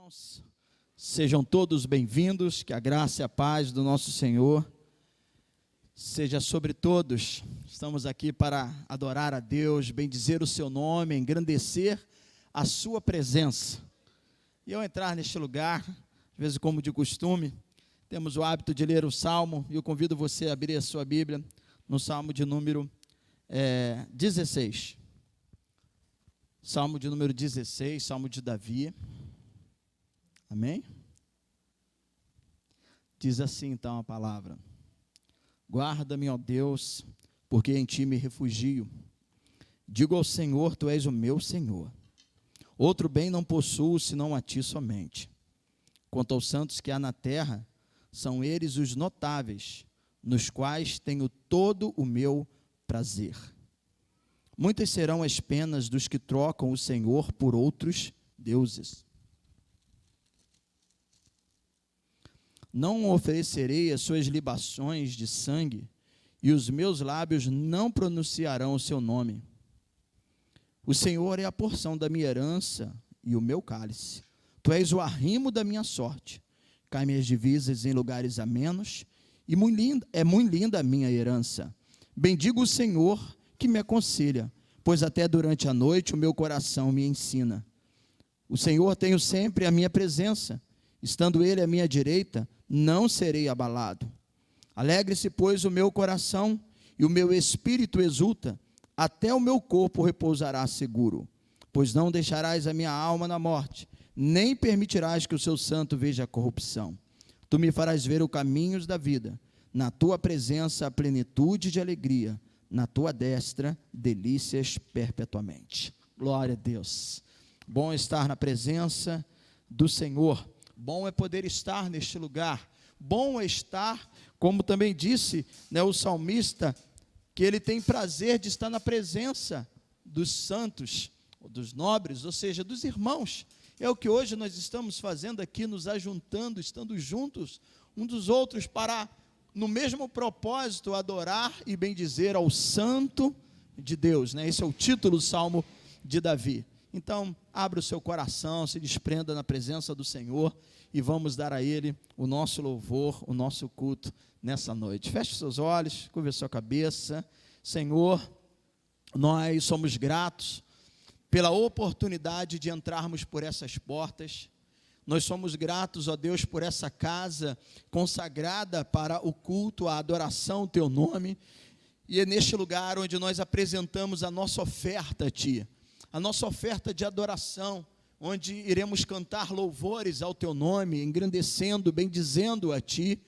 Irmãos, sejam todos bem-vindos, que a graça e a paz do nosso Senhor seja sobre todos. Estamos aqui para adorar a Deus, bendizer o seu nome, engrandecer a sua presença. E ao entrar neste lugar, às vezes como de costume, temos o hábito de ler o Salmo, e eu convido você a abrir a sua Bíblia no Salmo de número 16. Salmo de número 16, Salmo de Davi. Amém? Diz assim então a palavra: guarda-me, ó Deus, porque em ti me refugio. Digo ao Senhor, tu és o meu Senhor. Outro bem não possuo, senão a ti somente. Quanto aos santos que há na terra, são eles os notáveis, nos quais tenho todo o meu prazer. Muitas serão as penas dos que trocam o Senhor por outros deuses. Não oferecerei as suas libações de sangue, e os meus lábios não pronunciarão o seu nome. O Senhor é a porção da minha herança e o meu cálice. Tu és o arrimo da minha sorte. Caem minhas divisas em lugares amenos, e é muito linda a minha herança. Bendigo o Senhor que me aconselha, pois até durante a noite o meu coração me ensina. O Senhor tenho sempre a minha presença, estando Ele à minha direita, não serei abalado. Alegre-se, pois, o meu coração, e o meu espírito exulta, até o meu corpo repousará seguro. Pois não deixarás a minha alma na morte, nem permitirás que o seu santo veja a corrupção. Tu me farás ver os caminhos da vida, na tua presença a plenitude de alegria, na tua destra delícias perpetuamente. Glória a Deus. Bom estar na presença do Senhor. Bom é poder estar neste lugar. Bom é estar, como também disse, o salmista, que ele tem prazer de estar na presença dos santos, dos nobres, ou seja, dos irmãos. É o que hoje nós estamos fazendo aqui, nos ajuntando, estando juntos uns dos outros para, no mesmo propósito, adorar e bendizer ao Santo de Deus. Esse é o título do Salmo de Davi. Então, abra o seu coração, se desprenda na presença do Senhor e vamos dar a Ele o nosso louvor, o nosso culto nessa noite. Feche seus olhos, curva a sua cabeça. Senhor, nós somos gratos pela oportunidade de entrarmos por essas portas. Nós somos gratos, ó Deus, por essa casa consagrada para o culto, a adoração ao Teu nome. E é neste lugar onde nós apresentamos a nossa oferta a Ti. A nossa oferta de adoração, onde iremos cantar louvores ao Teu nome, engrandecendo, bendizendo a Ti,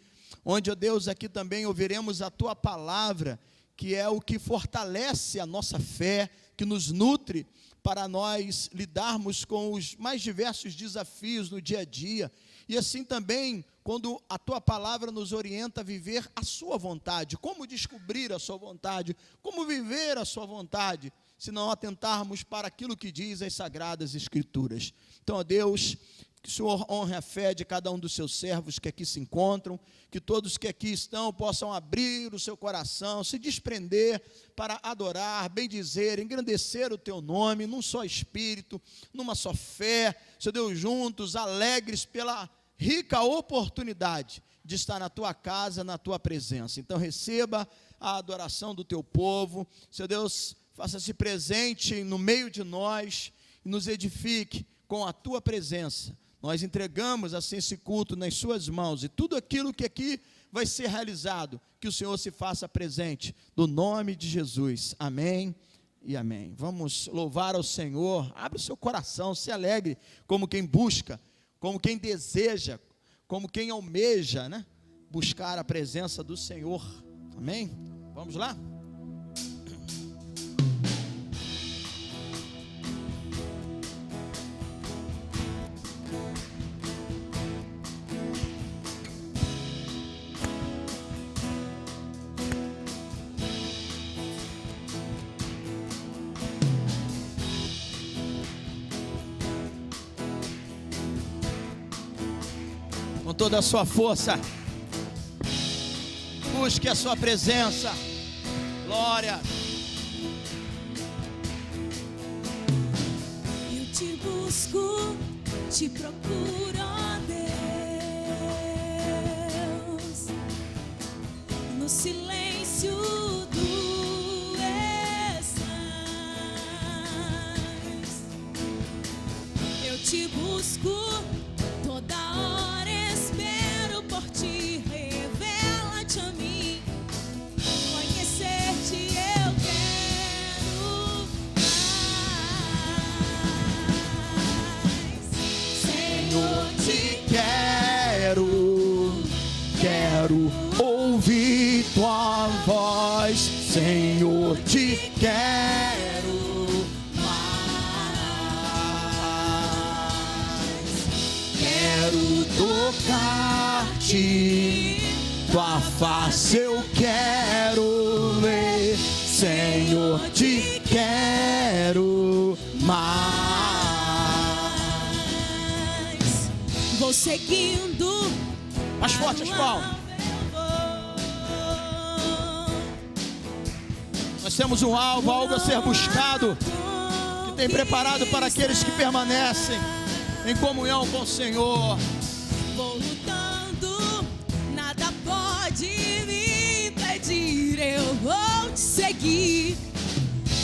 onde, ó Deus, aqui também ouviremos a Tua palavra, que é o que fortalece a nossa fé, que nos nutre para nós lidarmos com os mais diversos desafios no dia a dia, e assim também, quando a Tua palavra nos orienta a viver a Sua vontade, como descobrir a Sua vontade, como viver a Sua vontade, se não atentarmos para aquilo que diz as Sagradas Escrituras. Então, ó Deus, que o Senhor honre a fé de cada um dos seus servos que aqui se encontram, que todos que aqui estão possam abrir o seu coração, se desprender para adorar, bendizer, engrandecer o Teu nome, num só espírito, numa só fé, Senhor Deus, juntos, alegres pela rica oportunidade de estar na Tua casa, na Tua presença. Então, receba a adoração do Teu povo, Senhor Deus, faça-se presente no meio de nós e nos edifique com a Tua presença. Nós entregamos assim esse culto nas Suas mãos e tudo aquilo que aqui vai ser realizado, que o Senhor se faça presente, no nome de Jesus. Amém e amém. Vamos louvar ao Senhor. Abre o seu coração, se alegre como quem busca, como quem deseja, como quem almeja, buscar a presença do Senhor. Amém? Vamos lá? Com toda a sua força, busque a sua presença. Glória. Eu te busco te procuro, ó Deus, no silêncio tu estás. Eu te busco toda hora, espero por ti, revela-te a mim. Conhecer-te eu quero mais. Senhor, Te quero ouvir tua voz, Senhor, te quero mais. Quero tocar-te, tua face eu quero ver, Senhor, te quero mais. vou seguindo. Mais forte as palmas. Nós temos um alvo, algo a ser buscado, que tem preparado para aqueles que permanecem em comunhão com o Senhor. Vou lutando, nada pode me impedir. Eu vou te seguir,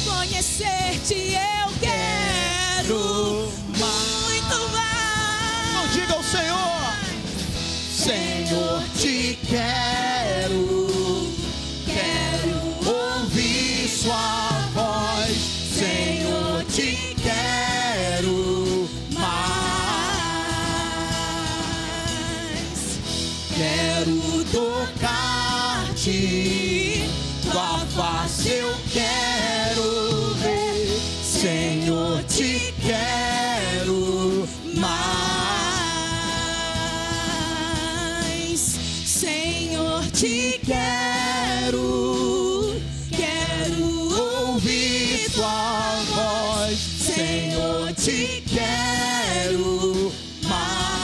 conhecer-te eu quero muito mais. Não diga ao Senhor, Senhor, te quero ouvir sua voz, Senhor, te quero mais. Quero tocar-te, tua face eu quero ver, Senhor, te quero mais. Senhor, te quero ouvir tua voz, Senhor, te quero mais.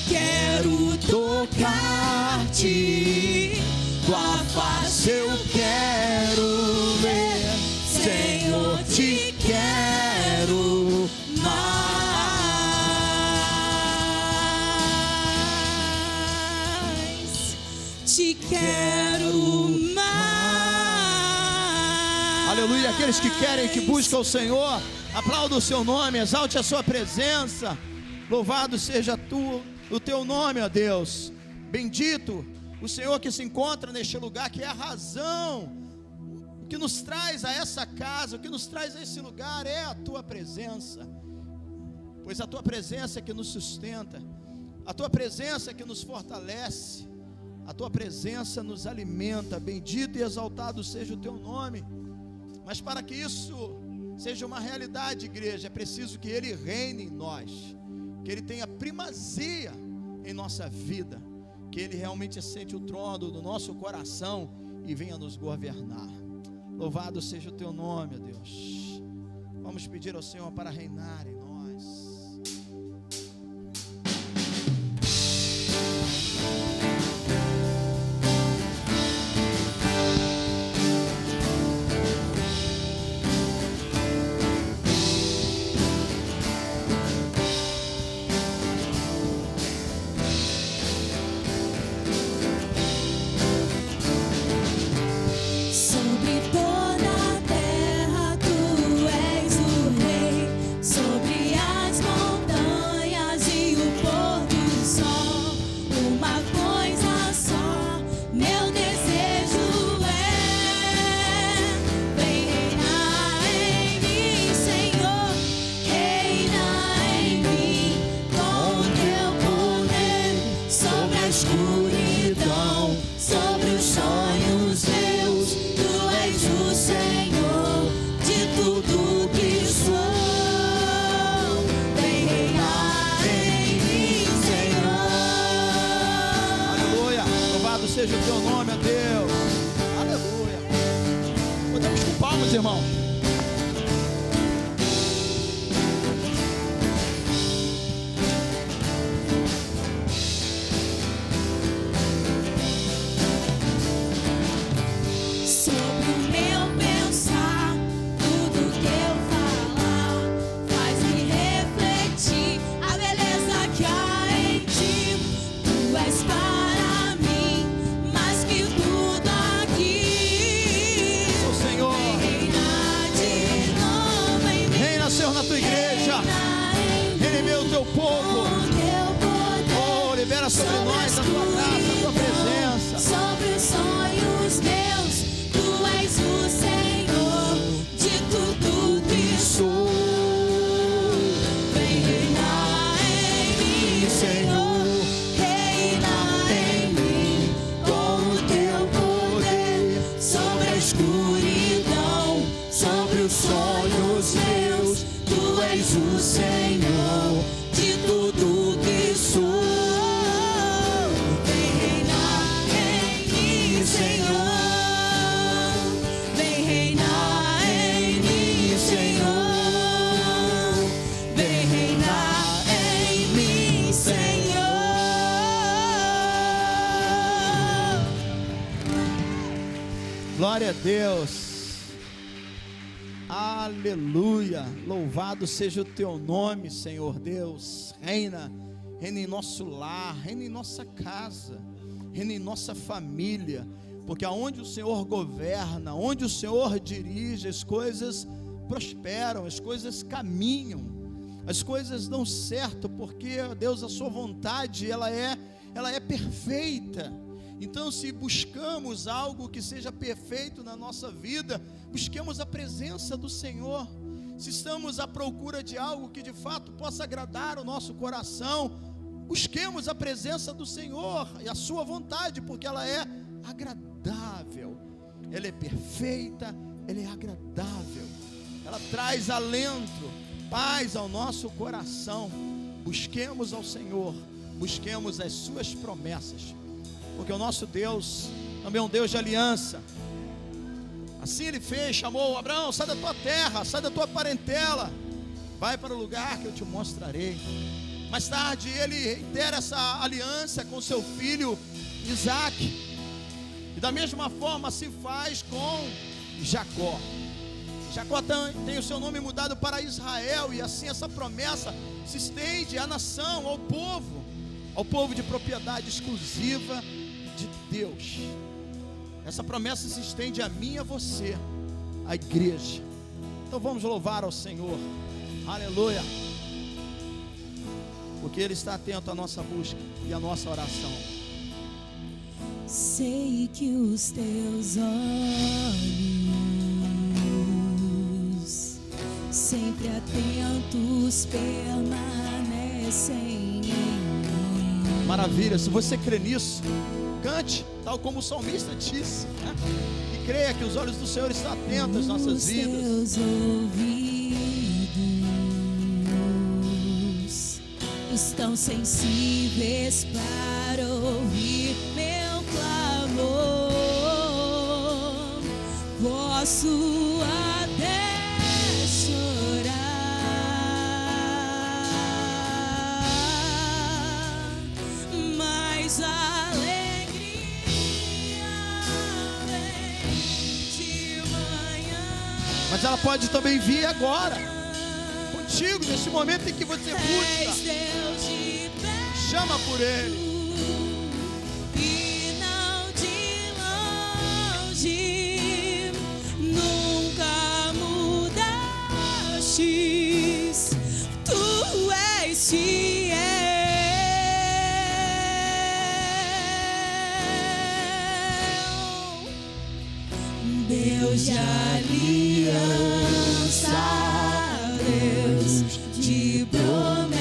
quero tocar-te, tua face eu quero ver, Senhor, te quero mais. Te quero mais. Aleluia, aqueles que querem, que buscam o Senhor, aplauda o seu nome, exalte a sua presença. Louvado seja o teu nome, ó Deus. Bendito o Senhor que se encontra neste lugar, que é a razão, o que nos traz a essa casa, o que nos traz a esse lugar é a tua presença. Pois a tua presença é que nos sustenta, a tua presença é que nos fortalece, a tua presença nos alimenta. Bendito e exaltado seja o teu nome. Mas para que isso seja uma realidade, igreja, é preciso que Ele reine em nós, que Ele tenha primazia em nossa vida, que Ele realmente assente o trono do nosso coração e venha nos governar. Louvado seja o teu nome, ó Deus. Vamos pedir ao Senhor para reinar em nós. Sobre toda a terra tu és o rei, sobre as montanhas e o pôr do sol. Uma coisa só, meu desejo é: vem reinar em mim, Senhor, reina em mim com o teu poder sobre a escuridão, sobre os sonhos meus. Tu és o Senhor de tudo que sou. Vem reinar em mim, Senhor. Aleluia, louvado seja o teu nome, ó Deus. Aleluia. Podemos com palmas, irmão. Sobre o meu pensar, tudo que eu falar, Libera sobre nós a tua graça, a tua presença. Sobre os sonhos meus, tu és o Senhor de tudo que sou. Vem reinar em mim, Senhor, reina em mim com o teu poder sobre a escuridão, sobre os sonhos meus, tu és o Senhor de tudo que sou. Glória a Deus, aleluia, louvado seja o teu nome, Senhor Deus. Reina em nosso lar, reina em nossa casa, reina em nossa família, porque aonde o Senhor governa, onde o Senhor dirige, as coisas prosperam, as coisas caminham, as coisas dão certo, porque, Deus, a sua vontade, ela é perfeita. Então, se buscamos algo que seja perfeito na nossa vida, busquemos a presença do Senhor. Se estamos à procura de algo que de fato possa agradar o nosso coração, busquemos a presença do Senhor e a sua vontade, porque ela é agradável, ela é perfeita, ela é agradável, ela traz alento, paz ao nosso coração. Busquemos ao Senhor, busquemos as suas promessas, porque o nosso Deus também é um Deus de aliança. Assim Ele fez, chamou Abraão: sai da tua terra, sai da tua parentela, vai para o lugar que eu te mostrarei. Mais tarde Ele reitera essa aliança com seu filho Isaque, e da mesma forma se faz com Jacó. Jacó tem o seu nome mudado para Israel, e assim essa promessa se estende à nação, ao povo de propriedade exclusiva de Deus. Essa promessa se estende a mim e a você, a igreja. Então vamos louvar ao Senhor, aleluia, porque Ele está atento à nossa busca e à nossa oração. Sei que os teus olhos, sempre atentos, permanecem em mim. Maravilha, se você crê nisso, cante, tal como o salmista disse, né? E creia que os olhos do Senhor estão atentos às nossas vidas. Os teus ouvidos estão sensíveis para ouvir meu clamor. Posso até chorar, mas a mas ela pode também vir agora, contigo, nesse momento em que você busca, chama por Ele. E não de longe, nunca mudastes, tu és fiel, Deus de aliança, Deus de promessas,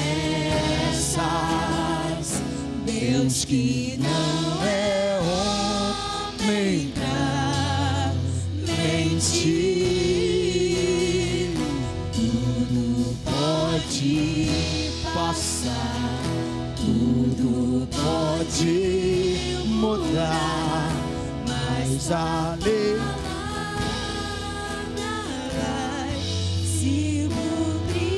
Deus que não é homem pra mentir, tudo pode passar, tudo pode mudar, mas a lei se cumprir.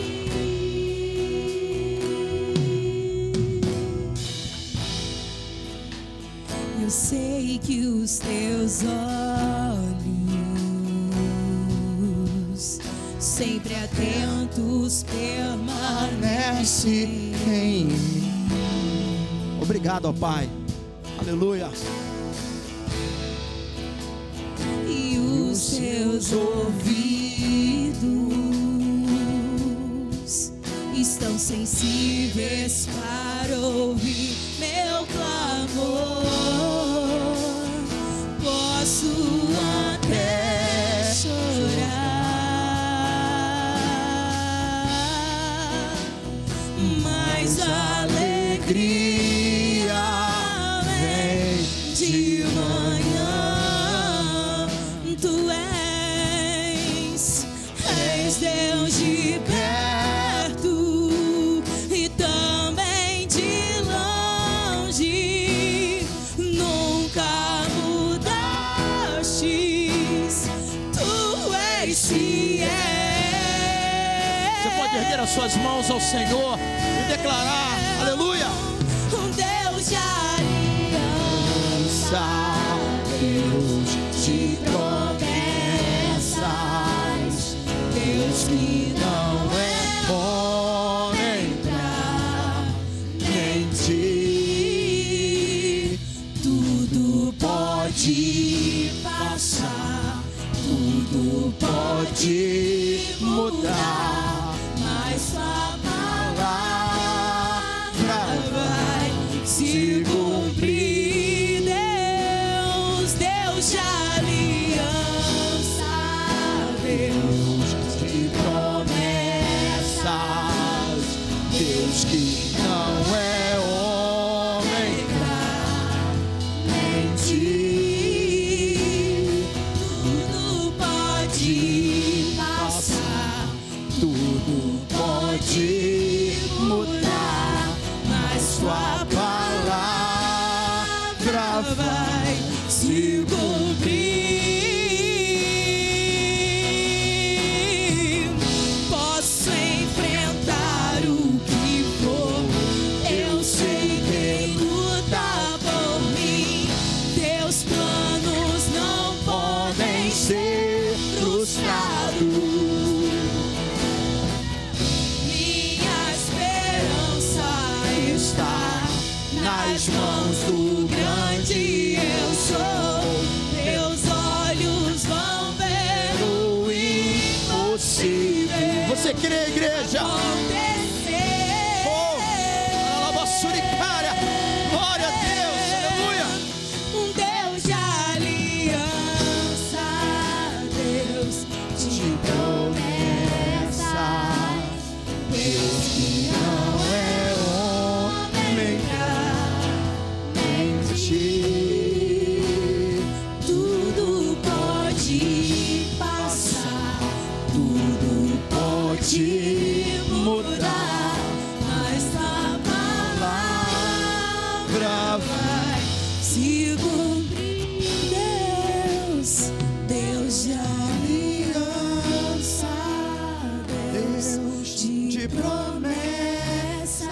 Eu sei que os teus olhos, sempre atentos, permanecem em mim. Obrigado, ó Pai, aleluia. E os seus ouvidos estão sensíveis para ouvir meu as suas mãos ao Senhor e declarar, aleluia, um Deus de aliança, Deus de promessas, Deus que não é homem pra mentir. Tudo pode passar, tudo pode mudar, mas sua palavra vai se cumprir. Deus, Deus de aliança, Deus de promessas, Deus que não é homem pra mentir. Tudo pode passar, tudo pode mudar, mas sua palavra vai se cumprir. Posso enfrentar o que for, eu sei quem luta por mim. Teus planos não podem ser frustrados. Minha esperança está nas mãos do grande eu sou. Meus olhos vão ver o impossível você crê, igreja? acontecer. Oh, alabaçuricária, glória a Deus, aleluia. Um Deus de aliança, Deus de promessas, Deus que não é homem pra mentir. Tudo pode passar, tudo pode mudar, mas a palavra vai se cumprir. Deus, Deus de aliança, Deus de promessa.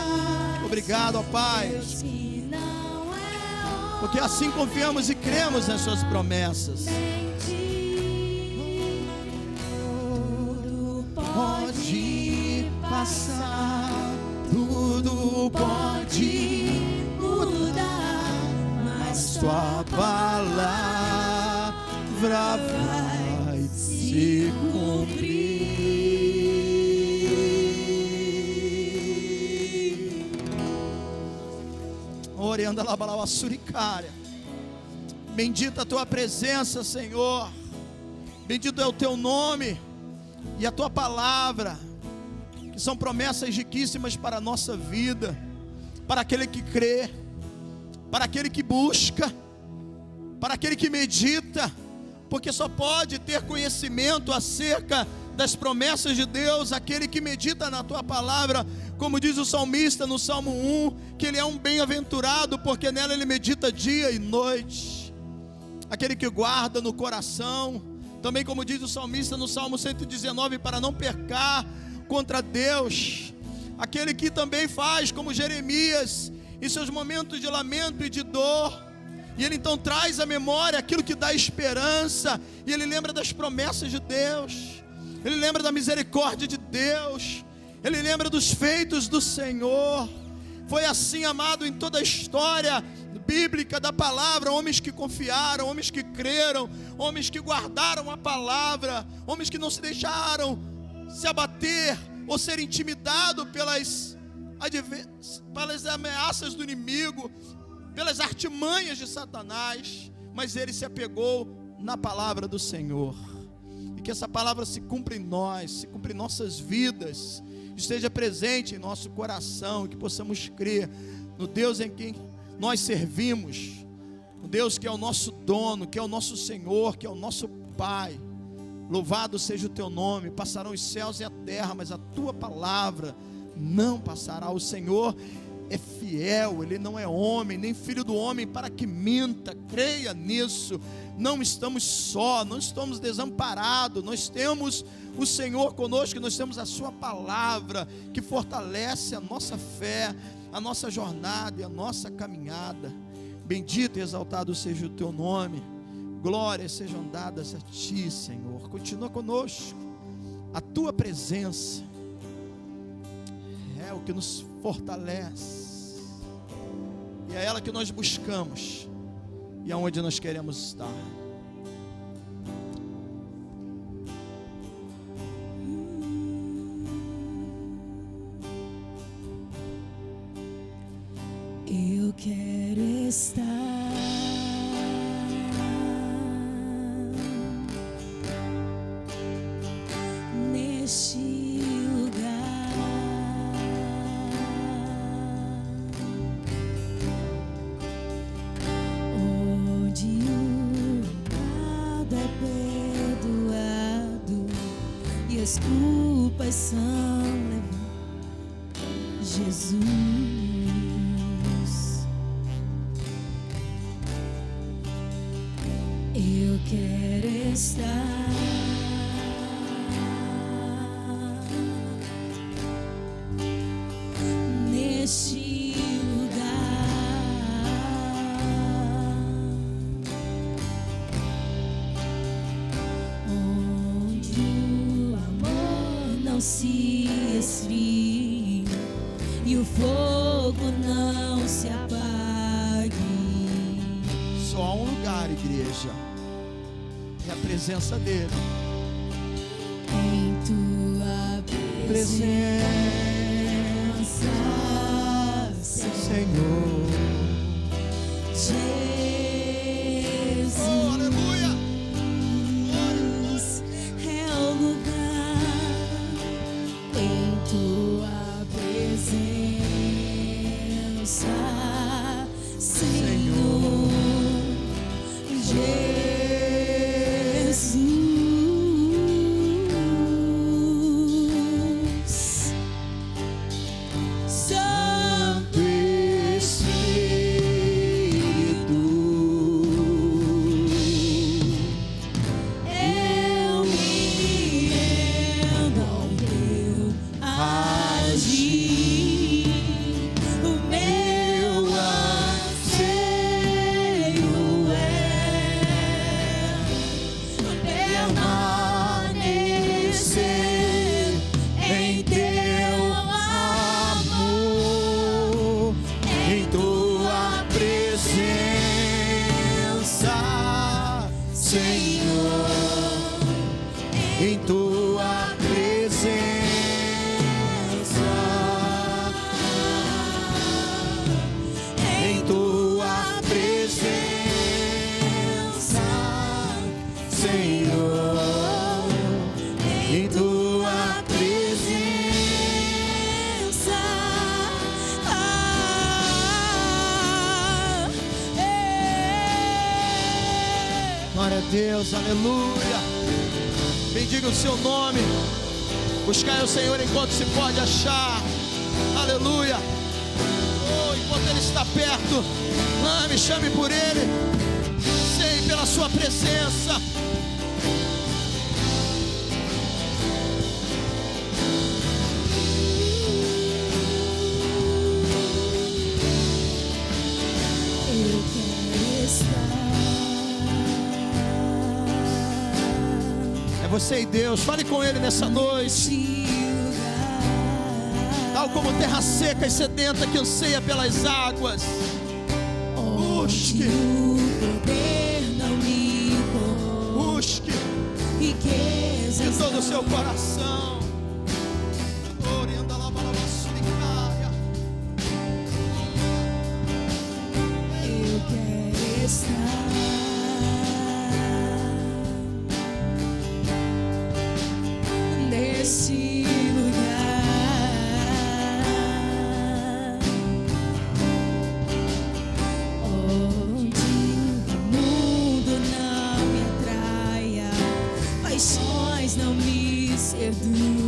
Obrigado, ó Pai, Deus que não é porque assim confiamos e cremos nas suas promessas. tudo Pode passar, tudo pode mudar, mas sua palavra vai se cumprir. Orando lá para suricária. Bendita a tua presença, Senhor. Bendito é o teu nome e a tua palavra, que são promessas riquíssimas para a nossa vida, para aquele que crê, para aquele que busca, para aquele que medita, porque só pode ter conhecimento acerca das promessas de Deus aquele que medita na tua palavra, como diz o salmista no Salmo 1, que ele é um bem-aventurado, porque nela ele medita dia e noite. Aquele que guarda no coração, também como diz o salmista no Salmo 119, para não pecar contra Deus. Aquele que também faz como Jeremias, em seus momentos de lamento e de dor, e ele então traz à memória aquilo que dá esperança, e ele lembra das promessas de Deus, ele lembra da misericórdia de Deus, ele lembra dos feitos do Senhor. Foi assim, amado, em toda a história bíblica da palavra, homens que confiaram, homens que creram, homens que guardaram a palavra, homens que não se deixaram se abater ou ser intimidado pelas ameaças do inimigo, pelas artimanhas de Satanás, mas ele se apegou na palavra do Senhor. E que essa palavra se cumpra em nós, se cumpra em nossas vidas, esteja presente em nosso coração, que possamos crer no Deus em quem nós servimos, o Deus que é o nosso dono, que é o nosso Senhor, que é o nosso Pai. Louvado seja o teu nome. Passarão os céus e a terra, mas a tua palavra não passará. O Senhor é fiel, Ele não é homem, nem filho do homem para que minta. Creia nisso. Não estamos só, não estamos desamparados. Nós temos o Senhor conosco, nós temos a sua palavra que fortalece a nossa fé, a nossa jornada e a nossa caminhada. Bendito e exaltado seja o teu nome. Glórias sejam dadas a ti, Senhor. Continua conosco. A tua presença é o que nos fortalece, e é ela que nós buscamos, e é onde nós queremos estar. Eu quero estar neste lugar, onde o pecado é perdoado e as culpas são levadas. Jesus, eu quero estar neste lugar, onde o amor não se esfria e o fogo não se apague. Só há um lugar, igreja, é a presença dele. Em tua presença, Senhor. Jesus, Oh, aleluia. é o lugar. Em tua presença, Senhor Jesus. Santo Espírito, eu me rendo ao teu agir, o meu anseio é permanecer em teu amor, em tua presença, Senhor, em tua presença, em tua presença, Senhor, em tua presença. Glória a Deus, aleluia. Bendiga o seu nome. Buscai o Senhor enquanto se pode achar. Aleluia. Oh, enquanto Ele está perto, ame, chame por Ele. Sei pela sua presença. Eu quero estar É você e Deus. Fale com Ele nessa noite. neste lugar, Tal como terra seca e sedenta que anseia pelas águas. Busque. onde o poder não me pôs, Busque riquezas de todo o seu não. coração. Eu quero estar neste lugar, onde o mundo não me atraia, paixões não me seduzem.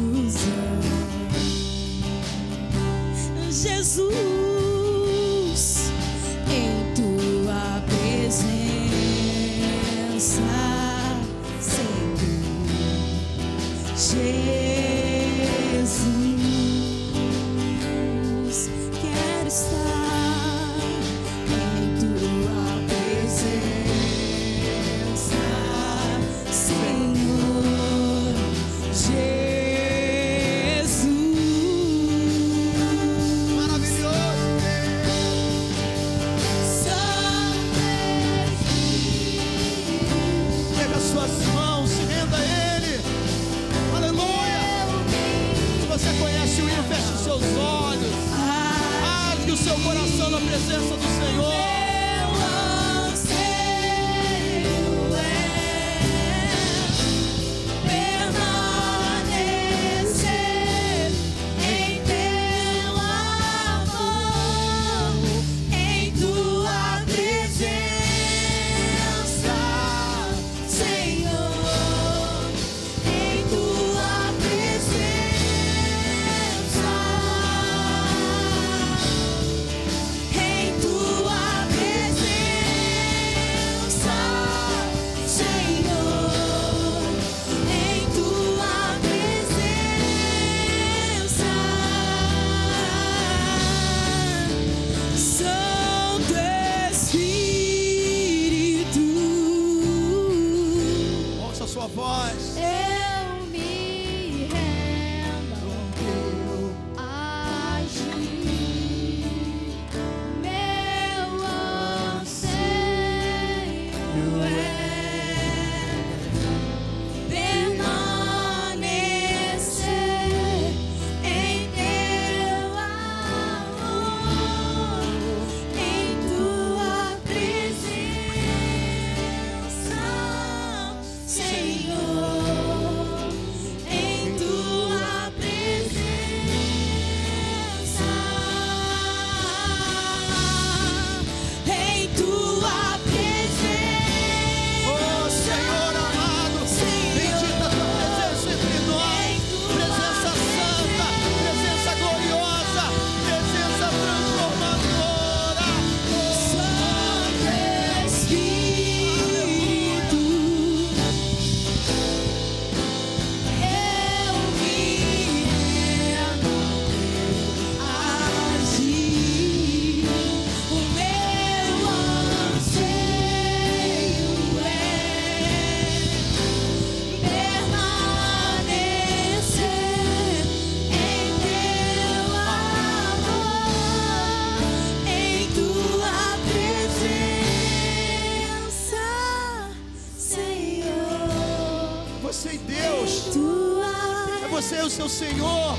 é o seu Senhor,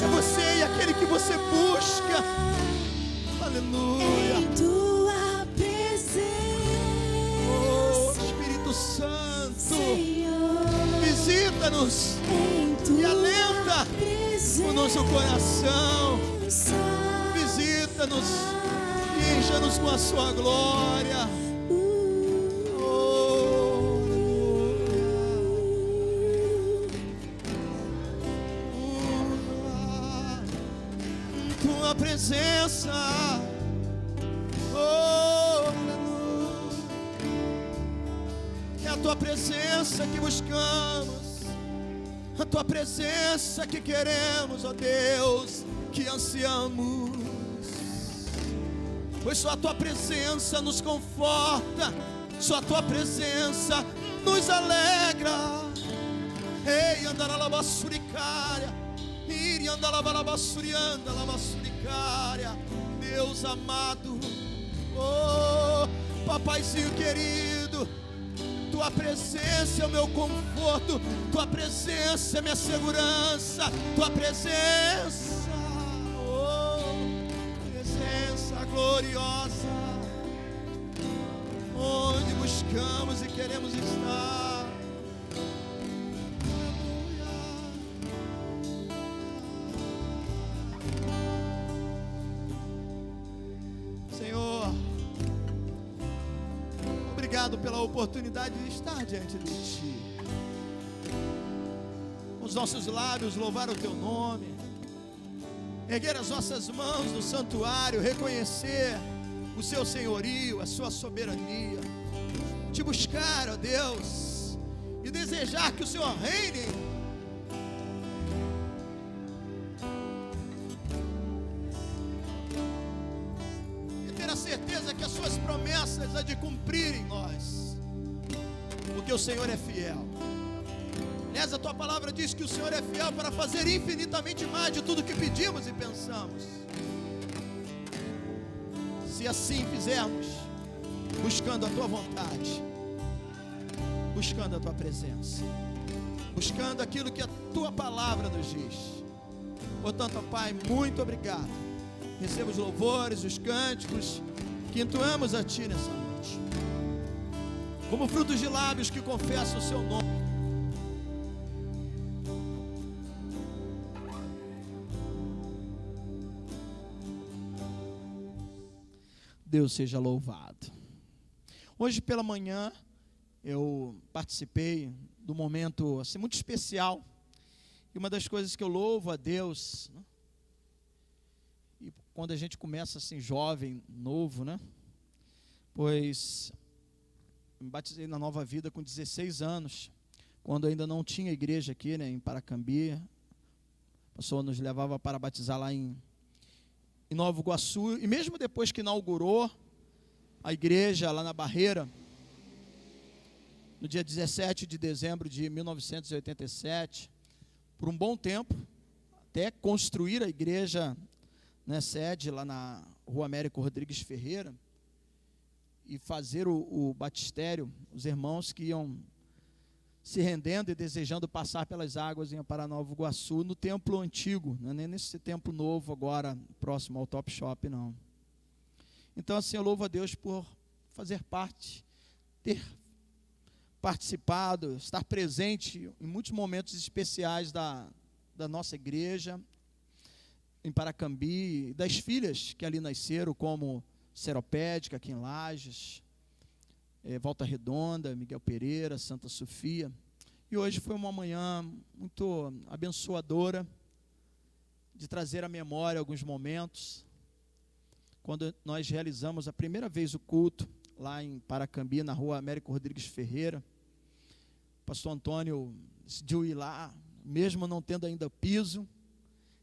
é você e aquele que você busca. Aleluia. Em tua presença, Oh, Espírito Santo, Senhor, visita-nos em e tua alenta o nosso coração. Visita-nos e encha-nos com a sua glória. Oh, aleluia. Tua presença. Oh, aleluia. É a tua presença que buscamos. A tua presença que queremos, ó Deus, que ansiamos. Pois só a tua presença nos conforta, só a tua presença nos alegra. Ei, andaralabassuricaria, iri andalabalabassurianda, labassuricaria. Deus amado, oh, papaizinho querido, tua presença é o meu conforto, tua presença é minha segurança, tua presença, oh, presença gloriosa, onde buscamos e queremos estar. Senhor, obrigado pela oportunidade de estar diante de Ti. Com os nossos lábios louvar o Teu nome, erguer as nossas mãos no santuário, reconhecer o Seu senhorio, a Sua soberania, Te buscar, ó Deus, e desejar que o Senhor reine. Certeza que as suas promessas há de cumprir em nós, porque o Senhor é fiel. Aliás, a tua palavra diz que o Senhor é fiel para fazer infinitamente mais de tudo que pedimos e pensamos. Se assim fizermos, buscando a tua vontade, buscando a tua presença, buscando aquilo que a tua palavra nos diz. Portanto, ó Pai, muito obrigado. Receba os louvores, os cânticos que entoamos a Ti nessa noite, como frutos de lábios que confessam o Seu nome. Deus seja louvado. Hoje pela manhã eu participei de um momento assim, muito especial, e uma das coisas que eu louvo a Deus, né? E quando a gente começa assim jovem, novo, né? Pois me batizei na Nova Vida com 16 anos, quando ainda não tinha igreja aqui, né, em Paracambi. O pastor nos levava para batizar lá em Nova Iguaçu, e mesmo depois que inaugurou a igreja lá na Barreira, no dia 17 de dezembro de 1987, por um bom tempo, até construir a igreja, né, sede lá na Rua Américo Rodrigues Ferreira, e fazer o batistério, os irmãos que iam se rendendo e desejando passar pelas águas iam para Nova Iguaçu, no templo antigo, não é nem nesse templo novo agora, próximo ao Top Shop, não. Então assim, eu louvo a Deus por fazer parte, ter participado, estar presente em muitos momentos especiais da nossa igreja, em Paracambi, das filhas que ali nasceram, como Seropédica, aqui em Lages, Volta Redonda, Miguel Pereira, Santa Sofia. E hoje foi uma manhã muito abençoadora, de trazer à memória alguns momentos, quando nós realizamos a primeira vez o culto, lá em Paracambi, na Rua Américo Rodrigues Ferreira. O pastor Antônio decidiu ir lá, mesmo não tendo ainda piso,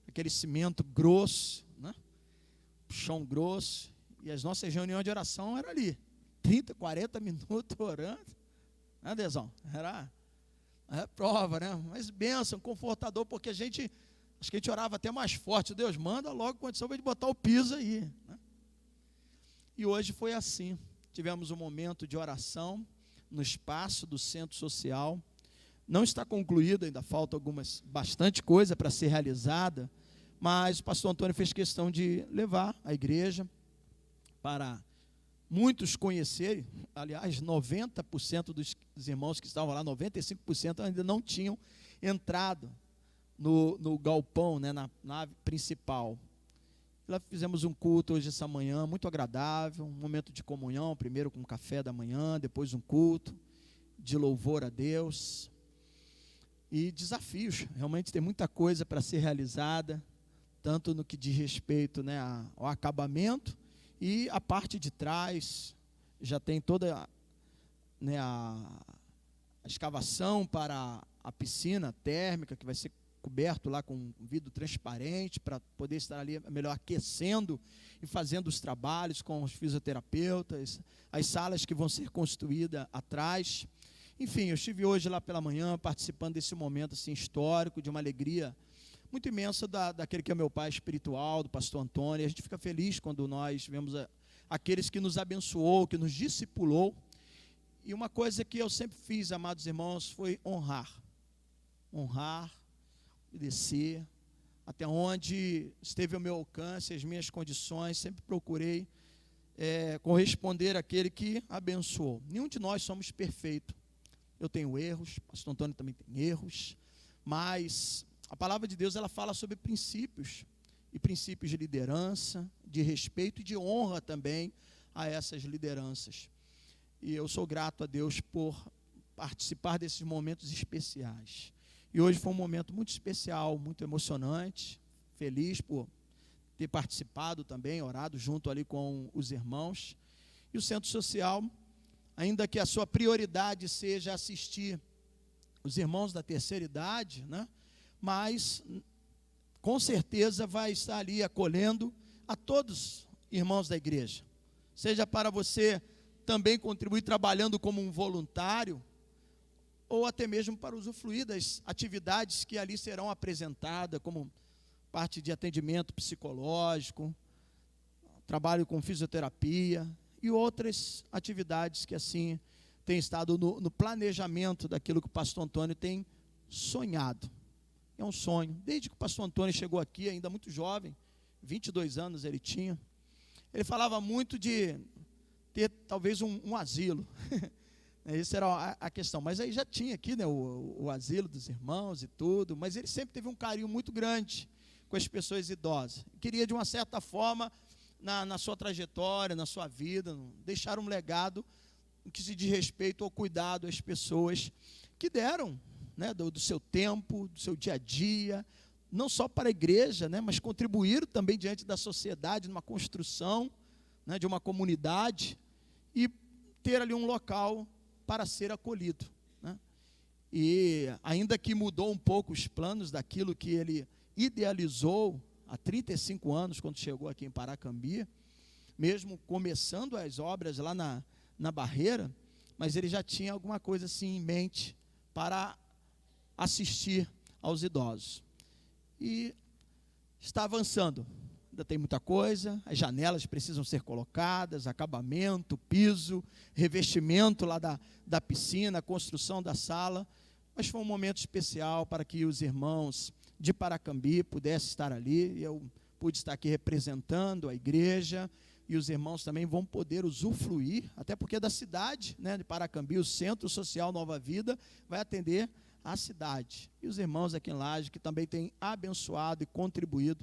aquele cimento grosso, né? Chão grosso, e as nossas reuniões de oração eram ali, 30, 40 minutos orando, né, Dezão? Era prova, né? Mas bênção, confortador, porque acho que a gente orava até mais forte. Deus, manda logo condição de botar o piso aí, né? E hoje foi assim, tivemos um momento de oração no espaço do centro social, não está concluído, ainda falta bastante coisa para ser realizada, mas o pastor Antônio fez questão de levar a igreja para muitos conhecerem. Aliás, 90% dos irmãos que estavam lá, 95% ainda não tinham entrado no galpão, né, na nave principal. Lá fizemos um culto hoje, essa manhã, muito agradável, um momento de comunhão, primeiro com o café da manhã, depois um culto de louvor a Deus. E desafios, realmente tem muita coisa para ser realizada, tanto no que diz respeito, né, ao acabamento, e a parte de trás, já tem toda, né, a escavação para a piscina térmica, que vai ser coberto lá com vidro transparente, para poder estar ali melhor aquecendo e fazendo os trabalhos com os fisioterapeutas, as salas que vão ser construídas atrás. Enfim, eu estive hoje lá pela manhã participando desse momento assim, histórico, de uma alegria muito imensa daquele que é meu pai espiritual, do pastor Antônio. A gente fica feliz quando nós vemos aqueles que nos abençoou, que nos discipulou. E uma coisa que eu sempre fiz, amados irmãos, foi honrar, obedecer, até onde esteve ao meu alcance, as minhas condições, sempre procurei corresponder àquele que abençoou. Nenhum de nós somos perfeito. Eu tenho erros, o pastor Antônio também tem erros, mas a palavra de Deus, ela fala sobre princípios, e princípios de liderança, de respeito e de honra também a essas lideranças. E eu sou grato a Deus por participar desses momentos especiais. E hoje foi um momento muito especial, muito emocionante, feliz por ter participado também, orado junto ali com os irmãos. E o Centro Social, ainda que a sua prioridade seja assistir os irmãos da terceira idade, né? Mas com certeza vai estar ali acolhendo a todos irmãos da igreja. Seja para você também contribuir trabalhando como um voluntário, ou até mesmo para usufruir das atividades que ali serão apresentadas, como parte de atendimento psicológico, trabalho com fisioterapia e outras atividades que assim têm estado no planejamento daquilo que o pastor Antônio tem sonhado. É um sonho. Desde que o pastor Antônio chegou aqui, ainda muito jovem, 22 anos ele tinha, ele falava muito de ter talvez um asilo. Essa era a questão, mas aí já tinha aqui, né, o asilo dos irmãos e tudo, mas ele sempre teve um carinho muito grande com as pessoas idosas. Queria, de uma certa forma, na sua trajetória, na sua vida, deixar um legado que se diz respeito ao cuidado às pessoas que deram, né, do seu tempo, do seu dia a dia, não só para a igreja, né, mas contribuíram também diante da sociedade, numa construção, né, de uma comunidade, e ter ali um local para ser acolhido, né? E ainda que mudou um pouco os planos daquilo que ele idealizou há 35 anos, quando chegou aqui em Paracambi, mesmo começando as obras lá na Barreira, mas ele já tinha alguma coisa assim em mente para assistir aos idosos. E está avançando. Ainda tem muita coisa, as janelas precisam ser colocadas, acabamento, piso, revestimento lá da piscina, construção da sala, mas foi um momento especial para que os irmãos de Paracambi pudessem estar ali, e eu pude estar aqui representando a igreja, e os irmãos também vão poder usufruir, até porque da cidade, né, de Paracambi, o Centro Social Nova Vida vai atender a cidade, e os irmãos aqui em Laje, que também têm abençoado e contribuído,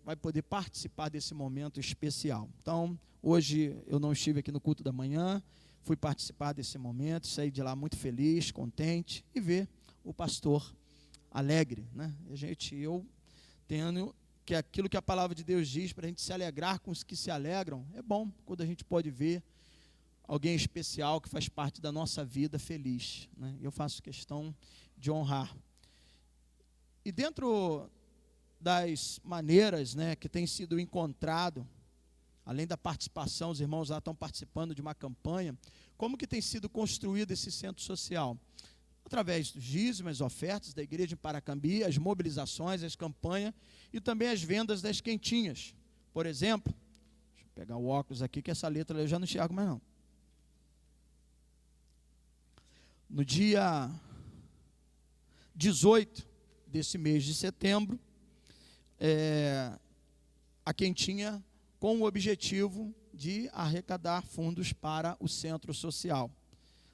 vai poder participar desse momento especial. Então, hoje eu não estive aqui no culto da manhã, fui participar desse momento, saí de lá muito feliz, contente, e ver o pastor alegre, né? Eu tenho que aquilo que a palavra de Deus diz, para a gente se alegrar com os que se alegram, é bom quando a gente pode ver alguém especial que faz parte da nossa vida feliz, né? Eu faço questão de honrar. E dentro das maneiras, né, que tem sido encontrado, além da participação, os irmãos lá estão participando de uma campanha, como que tem sido construído esse centro social? Através dos dízimos, as ofertas da igreja em Paracambi, as mobilizações, as campanhas e também as vendas das quentinhas. Por exemplo, deixa eu pegar o óculos aqui, que essa letra eu já não enxergo mais não. No dia 18 desse mês de setembro, a Quentinha com o objetivo de arrecadar fundos para o centro social.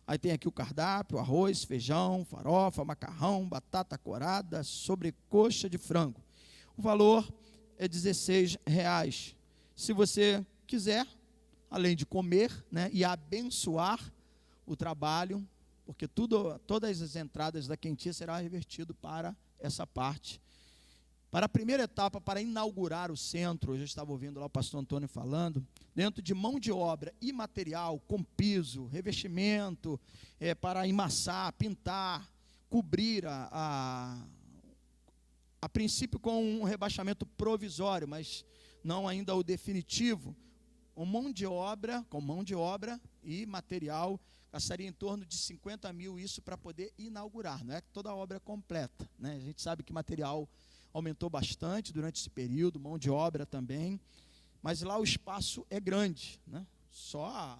Aí tem aqui o cardápio: arroz, feijão, farofa, macarrão, batata corada, sobrecoxa de frango. O valor é R$16. Se você quiser, além de comer, né, e abençoar o trabalho, porque todas as entradas da Quentinha serão revertido para essa parte. Para a primeira etapa, para inaugurar o centro, eu já estava ouvindo lá o pastor Antônio falando, dentro de mão de obra e material, com piso, revestimento, para emassar, pintar, cobrir a princípio com um rebaixamento provisório, mas não ainda o definitivo. Com mão de obra e material, gastaria em torno de 50 mil isso para poder inaugurar, não é toda a obra completa, né? A gente sabe que material aumentou bastante durante esse período, mão de obra também, mas lá o espaço é grande, né? Só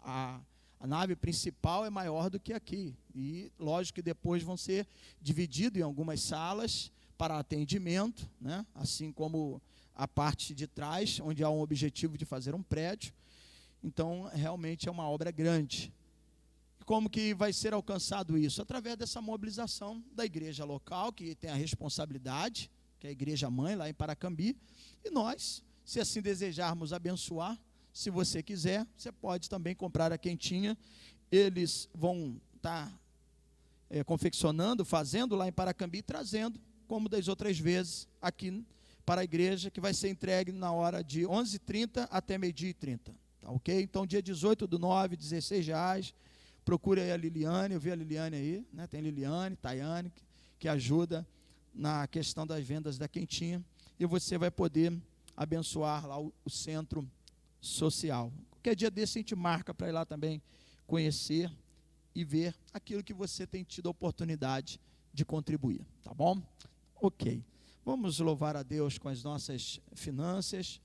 a nave principal é maior do que aqui, e lógico que depois vão ser divididos em algumas salas para atendimento, né? Assim como a parte de trás, onde há um objetivo de fazer um prédio. Então, realmente é uma obra grande. E como que vai ser alcançado isso? Através dessa mobilização da igreja local, que tem a responsabilidade, que é a igreja mãe, lá em Paracambi, e nós, se assim desejarmos abençoar, se você quiser, você pode também comprar a Quentinha. Eles vão estar confeccionando, fazendo lá em Paracambi, trazendo, como das outras vezes, aqui para a igreja, que vai ser entregue na hora de 11h30 até meio-dia e 30. Tá ok? Então, dia 18/9, R$16. Procure aí a Liliane, eu vi a Liliane aí, né? Tem Liliane, Tayane, que ajuda na questão das vendas da Quentinha, e você vai poder abençoar lá o centro social. Qualquer dia desse a gente marca para ir lá também conhecer e ver aquilo que você tem tido a oportunidade de contribuir, tá bom? Ok. Vamos louvar a Deus com as nossas finanças,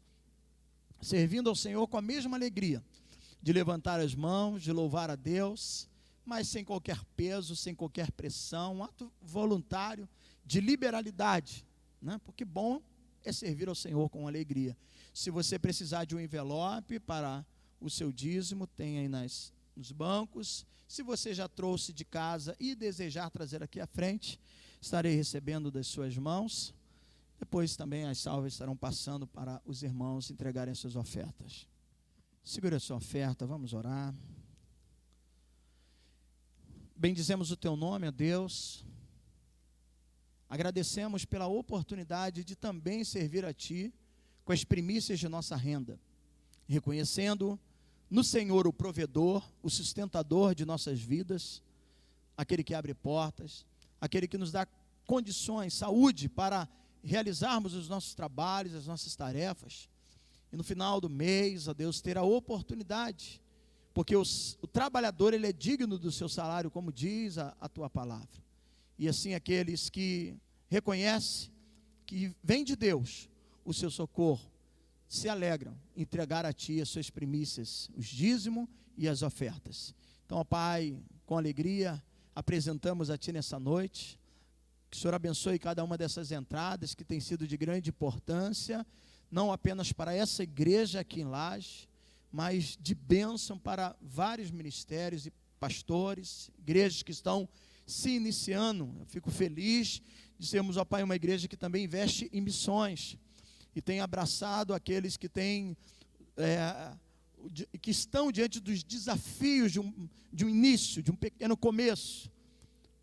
servindo ao Senhor com a mesma alegria, de levantar as mãos, de louvar a Deus, mas sem qualquer peso, sem qualquer pressão, um ato voluntário, de liberalidade, né? Porque bom é servir ao Senhor com alegria. Se você precisar de um envelope para o seu dízimo, tem aí nos bancos. Se você já trouxe de casa e desejar trazer aqui à frente, estarei recebendo das suas mãos. Depois também as salvas estarão passando para os irmãos entregarem as suas ofertas. Segura a sua oferta, vamos orar. Bendizemos o teu nome, ó Deus. Agradecemos pela oportunidade de também servir a Ti com as primícias de nossa renda, reconhecendo no Senhor o provedor, o sustentador de nossas vidas, aquele que abre portas, aquele que nos dá condições, saúde para realizarmos os nossos trabalhos, as nossas tarefas, e no final do mês, ó Deus, ter a oportunidade, porque o trabalhador, ele é digno do seu salário, como diz a Tua palavra, e assim aqueles que reconhecem que vem de Deus o seu socorro, se alegram em entregar a Ti as suas primícias, os dízimos e as ofertas. Então, ó Pai, com alegria, apresentamos a Ti nessa noite. Que o Senhor abençoe cada uma dessas entradas, que tem sido de grande importância, não apenas para essa igreja aqui em Laje, mas de bênção para vários ministérios e pastores, igrejas que estão se iniciando. Eu fico feliz de sermos, ó Pai, uma igreja que também investe em missões, e tem abraçado aqueles que têm, que estão diante dos desafios de um início, de um pequeno começo,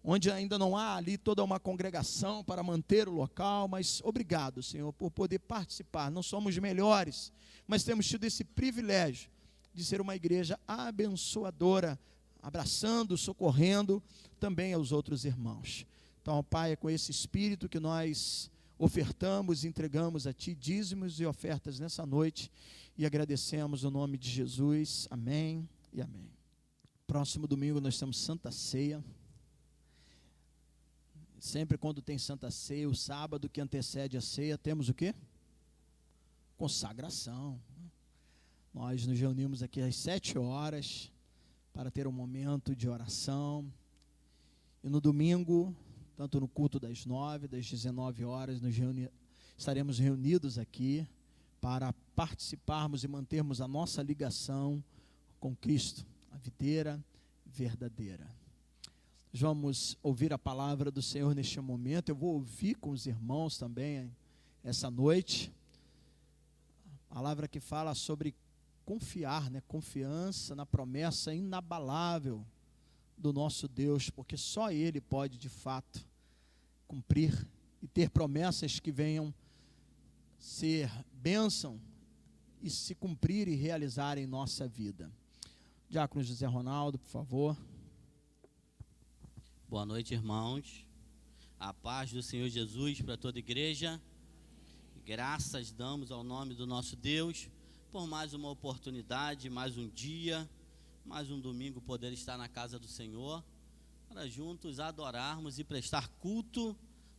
onde ainda não há ali toda uma congregação para manter o local, mas obrigado, Senhor, por poder participar. Não somos melhores, mas temos tido esse privilégio de ser uma igreja abençoadora, abraçando, socorrendo também aos outros irmãos. Então, Pai, é com esse espírito que nós ofertamos e entregamos a Ti dízimos e ofertas nessa noite, e agradecemos no nome de Jesus. Amém e amém. Próximo domingo nós temos Santa Ceia. Sempre quando tem Santa Ceia, o sábado que antecede a ceia, temos o quê? Consagração. Nós nos reunimos aqui às 7 horas para ter um momento de oração, E no domingo, tanto no culto das 9, das 19 horas, estaremos reunidos aqui para participarmos e mantermos a nossa ligação com Cristo, a videira verdadeira. Vamos ouvir a palavra do Senhor neste momento. Eu vou ouvir com os irmãos também essa noite. A palavra que fala sobre confiar, confiança na promessa inabalável do nosso Deus, porque só Ele pode de fato cumprir e ter promessas que venham ser bênção e se cumprir e realizar em nossa vida. Diácono José Ronaldo, por favor. Boa noite, irmãos. A paz do Senhor Jesus para toda a igreja. Graças damos ao nome do nosso Deus por mais uma oportunidade, mais um dia, mais um domingo poder estar na casa do Senhor, para juntos adorarmos e prestar culto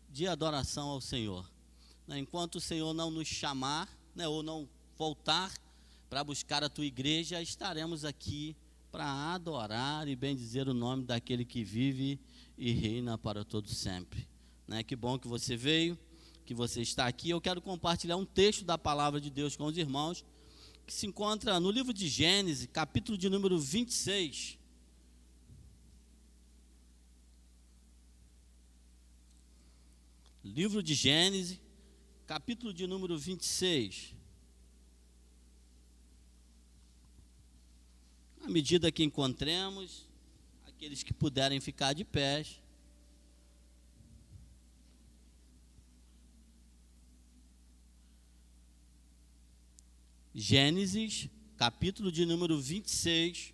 de adoração ao Senhor. Enquanto o Senhor não nos chamar, ou não voltar para buscar a tua igreja, estaremos aqui para adorar e bendizer o nome daquele que vive e reina para todo sempre. Que bom que você veio, que você está aqui. Eu quero compartilhar um texto da palavra de Deus com os irmãos, que se encontra no livro de Gênesis, capítulo de número 26. Livro de Gênesis, capítulo de número 26. À medida que encontremos, aqueles que puderem ficar de pé. Gênesis, capítulo de número 26,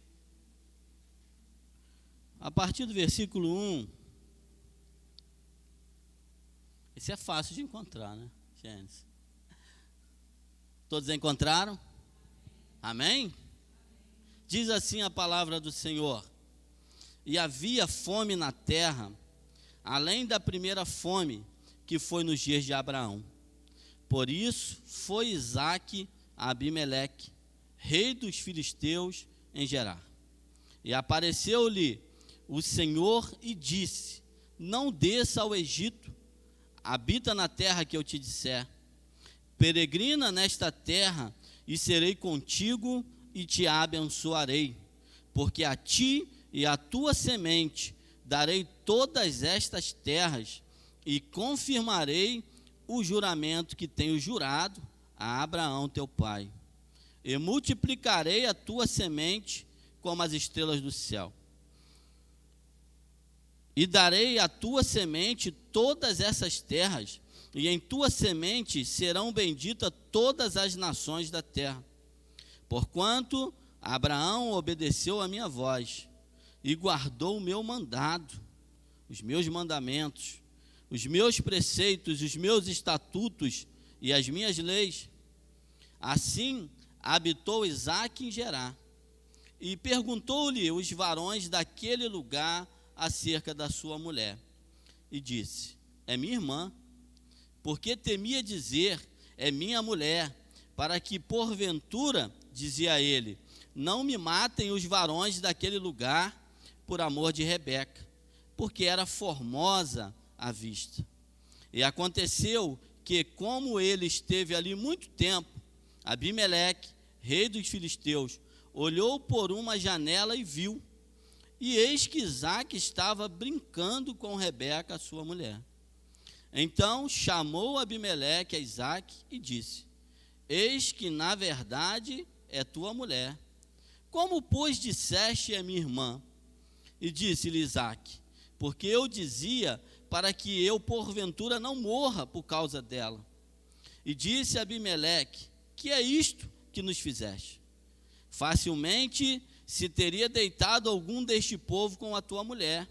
a partir do versículo 1. Esse é fácil de encontrar, Gênesis? Todos encontraram? Amém? Diz assim a palavra do Senhor: E havia fome na terra, além da primeira fome que foi nos dias de Abraão. Por isso foi Isaque a Abimeleque, rei dos filisteus, em Gerar. E apareceu-lhe o Senhor e disse: Não desça ao Egito, habita na terra que eu te disser. Peregrina nesta terra, e serei contigo e te abençoarei, porque a ti e à tua semente darei todas estas terras, e confirmarei o juramento que tenho jurado a Abraão teu pai, e multiplicarei a tua semente como as estrelas do céu, e darei à tua semente todas essas terras, e em tua semente serão benditas todas as nações da terra, porquanto Abraão obedeceu a minha voz, e guardou o meu mandado, os meus mandamentos, os meus preceitos, os meus estatutos e as minhas leis. Assim habitou Isaque em Gerar, e perguntou-lhe os varões daquele lugar acerca da sua mulher, e disse: É minha irmã. Porque temia dizer: É minha mulher, para que porventura, dizia ele, não me matem os varões daquele lugar por amor de Rebeca, porque era formosa à vista. E aconteceu que, como ele esteve ali muito tempo, Abimeleque, rei dos filisteus, olhou por uma janela e viu, e eis que Isaque estava brincando com Rebeca, a sua mulher. Então chamou Abimeleque a Isaque e disse: Eis que na verdade é tua mulher. Como, pois, disseste é minha irmã? E disse-lhe Isaque: Porque eu dizia para que eu porventura não morra por causa dela. E disse Abimeleque: Que é isto que nos fizeste? Facilmente se teria deitado algum deste povo com a tua mulher,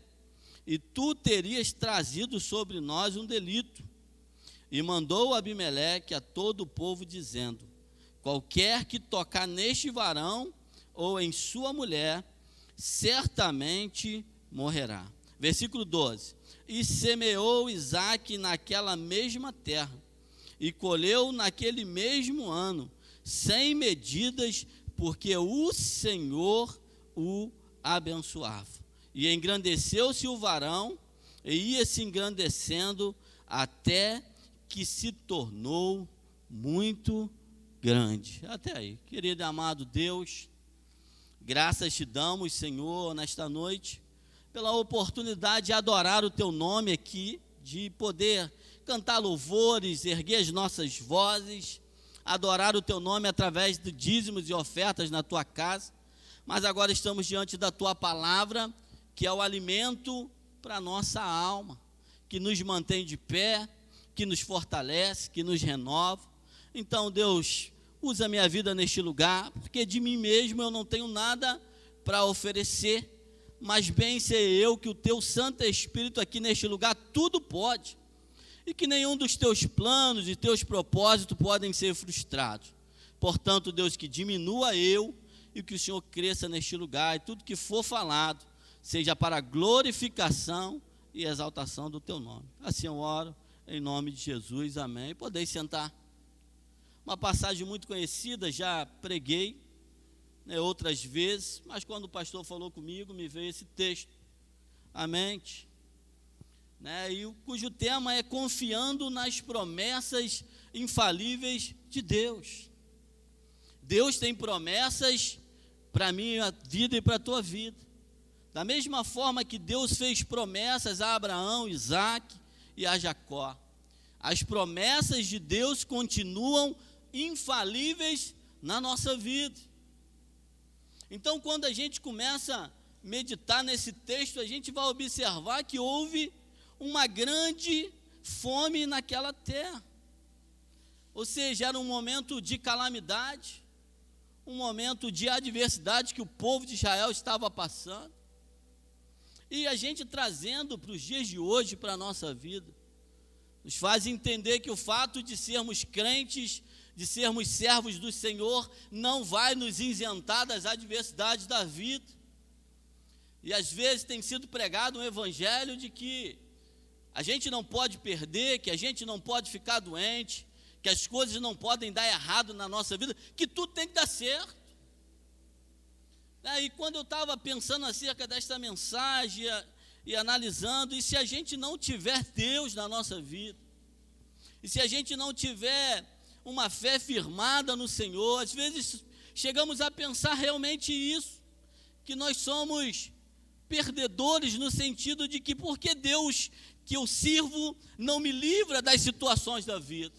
e tu terias trazido sobre nós um delito. E mandou Abimeleque a todo o povo, dizendo: Qualquer que tocar neste varão ou em sua mulher, certamente morrerá. Versículo 12. E semeou Isaque naquela mesma terra, e colheu naquele mesmo ano, 100 medidas, porque o Senhor o abençoava. E engrandeceu-se o varão e ia se engrandecendo até que se tornou muito grande. Até aí, querido e amado Deus, graças te damos, Senhor, nesta noite, pela oportunidade de adorar o teu nome aqui, de poder cantar louvores, erguer as nossas vozes, adorar o teu nome através de dízimos e ofertas na tua casa. Mas agora estamos diante da tua palavra, que é o alimento para a nossa alma, que nos mantém de pé, que nos fortalece, que nos renova. Então, Deus, usa a minha vida neste lugar, porque de mim mesmo eu não tenho nada para oferecer, mas bem sei eu que o teu Santo Espírito aqui neste lugar tudo pode, e que nenhum dos teus planos e teus propósitos podem ser frustrados. Portanto, Deus, que diminua eu e que o Senhor cresça neste lugar, e tudo que for falado seja para a glorificação e exaltação do teu nome. Assim eu oro, em nome de Jesus, amém. Podeis sentar. Uma passagem muito conhecida, já preguei, né, outras vezes, mas quando o pastor falou comigo, me veio esse texto à mente, né, cujo tema é confiando nas promessas infalíveis de Deus. Deus tem promessas para a minha vida e para a tua vida. Da mesma forma que Deus fez promessas a Abraão, Isaque e a Jacó, as promessas de Deus continuam infalíveis na nossa vida. Então, quando a gente começa a meditar nesse texto, a gente vai observar que houve uma grande fome naquela terra. Ou seja, era um momento de calamidade, um momento de adversidade que o povo de Israel estava passando. E a gente trazendo para os dias de hoje, para a nossa vida, nos faz entender que o fato de sermos crentes, de sermos servos do Senhor, não vai nos isentar das adversidades da vida. E às vezes tem sido pregado um evangelho de que a gente não pode perder, que a gente não pode ficar doente, que as coisas não podem dar errado na nossa vida, que tudo tem que dar certo. E quando eu estava pensando acerca desta mensagem e analisando, e se a gente não tiver Deus na nossa vida, e se a gente não tiver uma fé firmada no Senhor, às vezes chegamos a pensar realmente isso, que nós somos perdedores no sentido de que porque Deus que eu sirvo não me livra das situações da vida?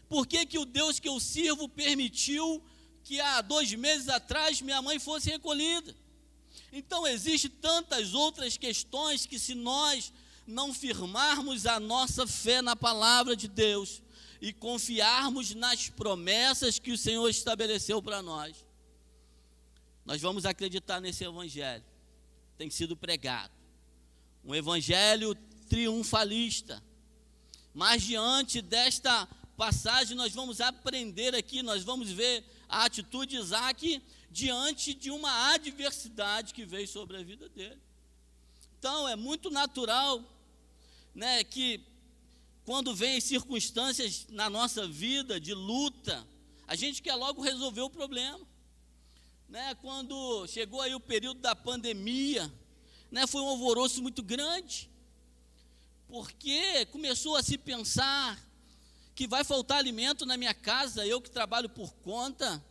Por que o Deus que eu sirvo permitiu que há 2 meses atrás minha mãe fosse recolhida? Então existem tantas outras questões que, se nós não firmarmos a nossa fé na palavra de Deus e confiarmos nas promessas que o Senhor estabeleceu para nós, nós vamos acreditar nesse evangelho. Tem sido pregado um evangelho triunfalista, mas diante desta passagem nós vamos aprender aqui, nós vamos ver a atitude de Isaque diante de uma adversidade que veio sobre a vida dele. Então é muito natural, né, que quando vem circunstâncias na nossa vida de luta, a gente quer logo resolver o problema, né? Quando chegou aí o período da pandemia, né, foi um alvoroço muito grande, porque começou a se pensar que vai faltar alimento na minha casa, eu que trabalho por conta,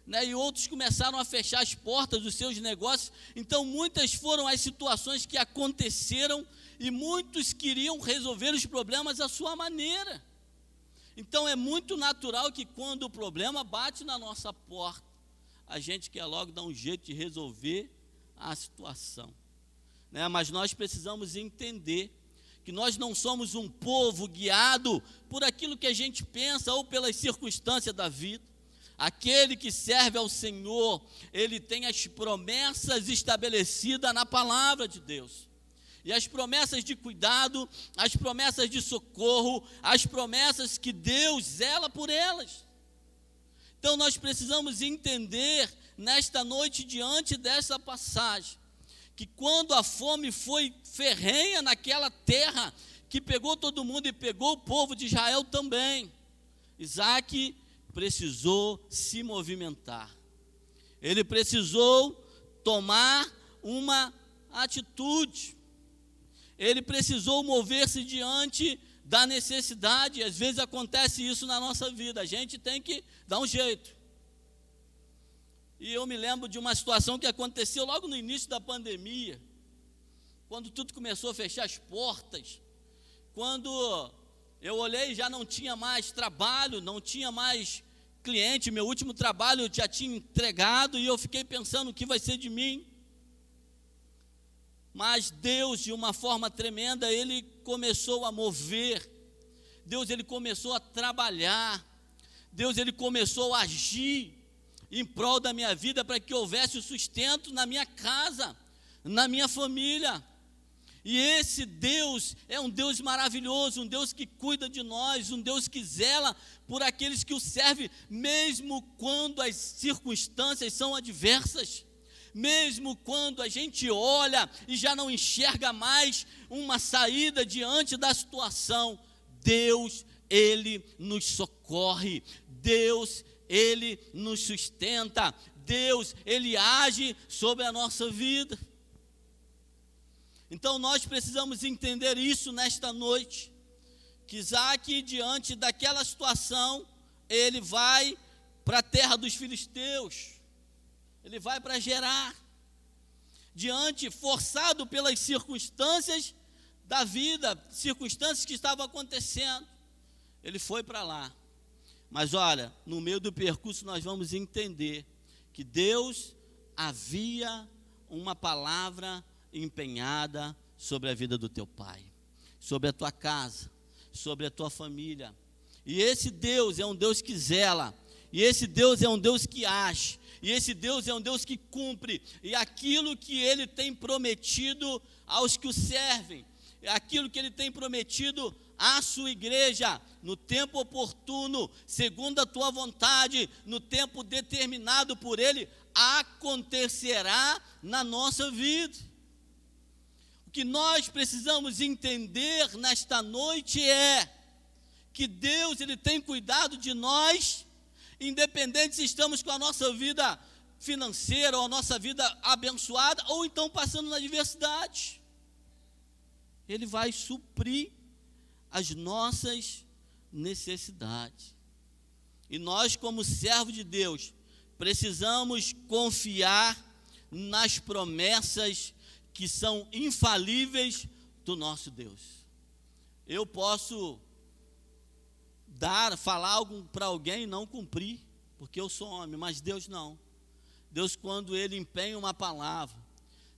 né, e outros começaram a fechar as portas dos seus negócios. Então muitas foram as situações que aconteceram, e muitos queriam resolver os problemas à sua maneira. Então é muito natural que quando o problema bate na nossa porta, a gente quer logo dar um jeito de resolver a situação, né? Mas nós precisamos entender que nós não somos um povo guiado por aquilo que a gente pensa ou pelas circunstâncias da vida. Aquele que serve ao Senhor, ele tem as promessas estabelecidas na palavra de Deus. E as promessas de cuidado, as promessas de socorro, as promessas que Deus zela por elas. Então nós precisamos entender nesta noite, diante dessa passagem, que quando a fome foi ferrenha naquela terra, que pegou todo mundo e pegou o povo de Israel também, Isaque precisou se movimentar. Ele precisou tomar uma atitude. ele precisou mover-se diante da necessidade. Às vezes acontece isso na nossa vida, a gente tem que dar um jeito. E eu me lembro de uma situação que aconteceu logo no início da pandemia, quando tudo começou a fechar as portas, quando eu olhei, já não tinha mais trabalho, não tinha mais cliente, meu último trabalho eu já tinha entregado, e eu fiquei pensando o que vai ser de mim. Mas Deus, de uma forma tremenda, Ele começou a mover, Deus, Ele começou a trabalhar, Deus, Ele começou a agir em prol da minha vida, para que houvesse o sustento na minha casa, na minha família. E esse Deus é um Deus maravilhoso, um Deus que cuida de nós, um Deus que zela por aqueles que o servem, mesmo quando as circunstâncias são adversas, mesmo quando a gente olha e já não enxerga mais uma saída diante da situação. Deus, Ele nos socorre, Deus, Ele nos sustenta, Deus, Ele age sobre a nossa vida. Então nós precisamos entender isso nesta noite, que Isaac, diante daquela situação, ele vai para a terra dos filisteus, ele vai para Gerar, forçado pelas circunstâncias da vida, circunstâncias que estavam acontecendo, ele foi para lá. Mas olha, no meio do percurso nós vamos entender que Deus havia uma palavra empenhada sobre a vida do teu pai, sobre a tua casa, sobre a tua família. E esse Deus é um Deus que zela, e esse Deus é um Deus que age, e esse Deus é um Deus que cumpre, e aquilo que Ele tem prometido aos que o servem, aquilo que Ele tem prometido à sua igreja, no tempo oportuno, segundo a tua vontade, no tempo determinado por Ele, acontecerá na nossa vida. O que nós precisamos entender nesta noite é que Deus, Ele tem cuidado de nós, independente se estamos com a nossa vida financeira ou a nossa vida abençoada, ou então passando na adversidade. Ele vai suprir as nossas necessidades. E nós, como servo de Deus, precisamos confiar nas promessas que são infalíveis do nosso Deus. Eu posso falar algo para alguém e não cumprir, porque eu sou homem, mas Deus não. Deus, quando Ele empenha uma palavra,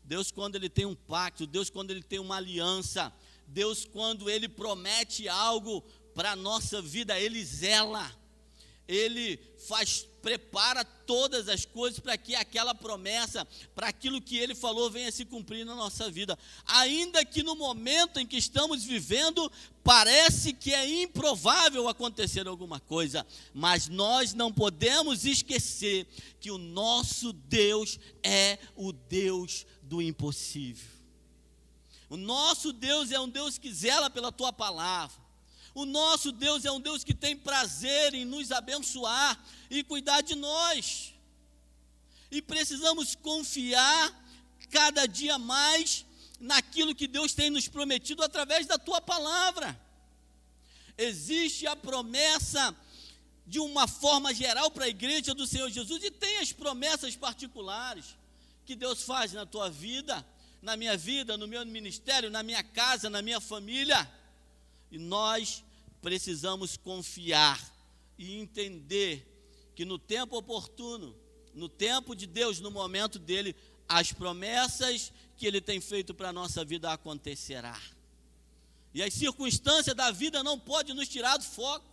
Deus, quando Ele tem um pacto, Deus, quando Ele tem uma aliança, Deus, quando Ele promete algo para a nossa vida, Ele zela, Ele prepara todas as coisas para que aquela promessa, para aquilo que Ele falou, venha se cumprir na nossa vida. Ainda que no momento em que estamos vivendo, parece que é improvável acontecer alguma coisa, mas nós não podemos esquecer que o nosso Deus é o Deus do impossível. O nosso Deus é um Deus que zela pela tua palavra. O nosso Deus é um Deus que tem prazer em nos abençoar e cuidar de nós. E precisamos confiar cada dia mais naquilo que Deus tem nos prometido através da tua palavra. Existe a promessa de uma forma geral para a igreja do Senhor Jesus, e tem as promessas particulares que Deus faz na tua vida, na minha vida, no meu ministério, na minha casa, na minha família. E nós precisamos confiar e entender que no tempo oportuno, no tempo de Deus, no momento dele, as promessas que Ele tem feito para a nossa vida acontecerá. E as circunstâncias da vida não podem nos tirar do foco.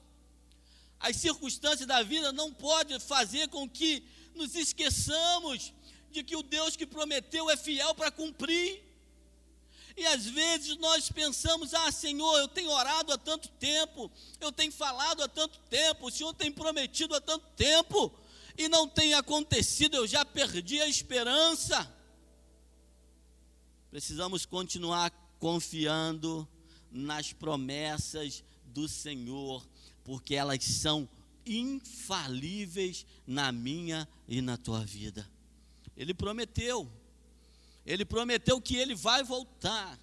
As circunstâncias da vida não podem fazer com que nos esqueçamos de que o Deus que prometeu é fiel para cumprir. E às vezes nós pensamos, Senhor, eu tenho orado há tanto tempo, eu tenho falado há tanto tempo, o Senhor tem prometido há tanto tempo, e não tem acontecido, eu já perdi a esperança. Precisamos continuar confiando nas promessas do Senhor, porque elas são infalíveis na minha e na tua vida. Ele prometeu que Ele vai voltar.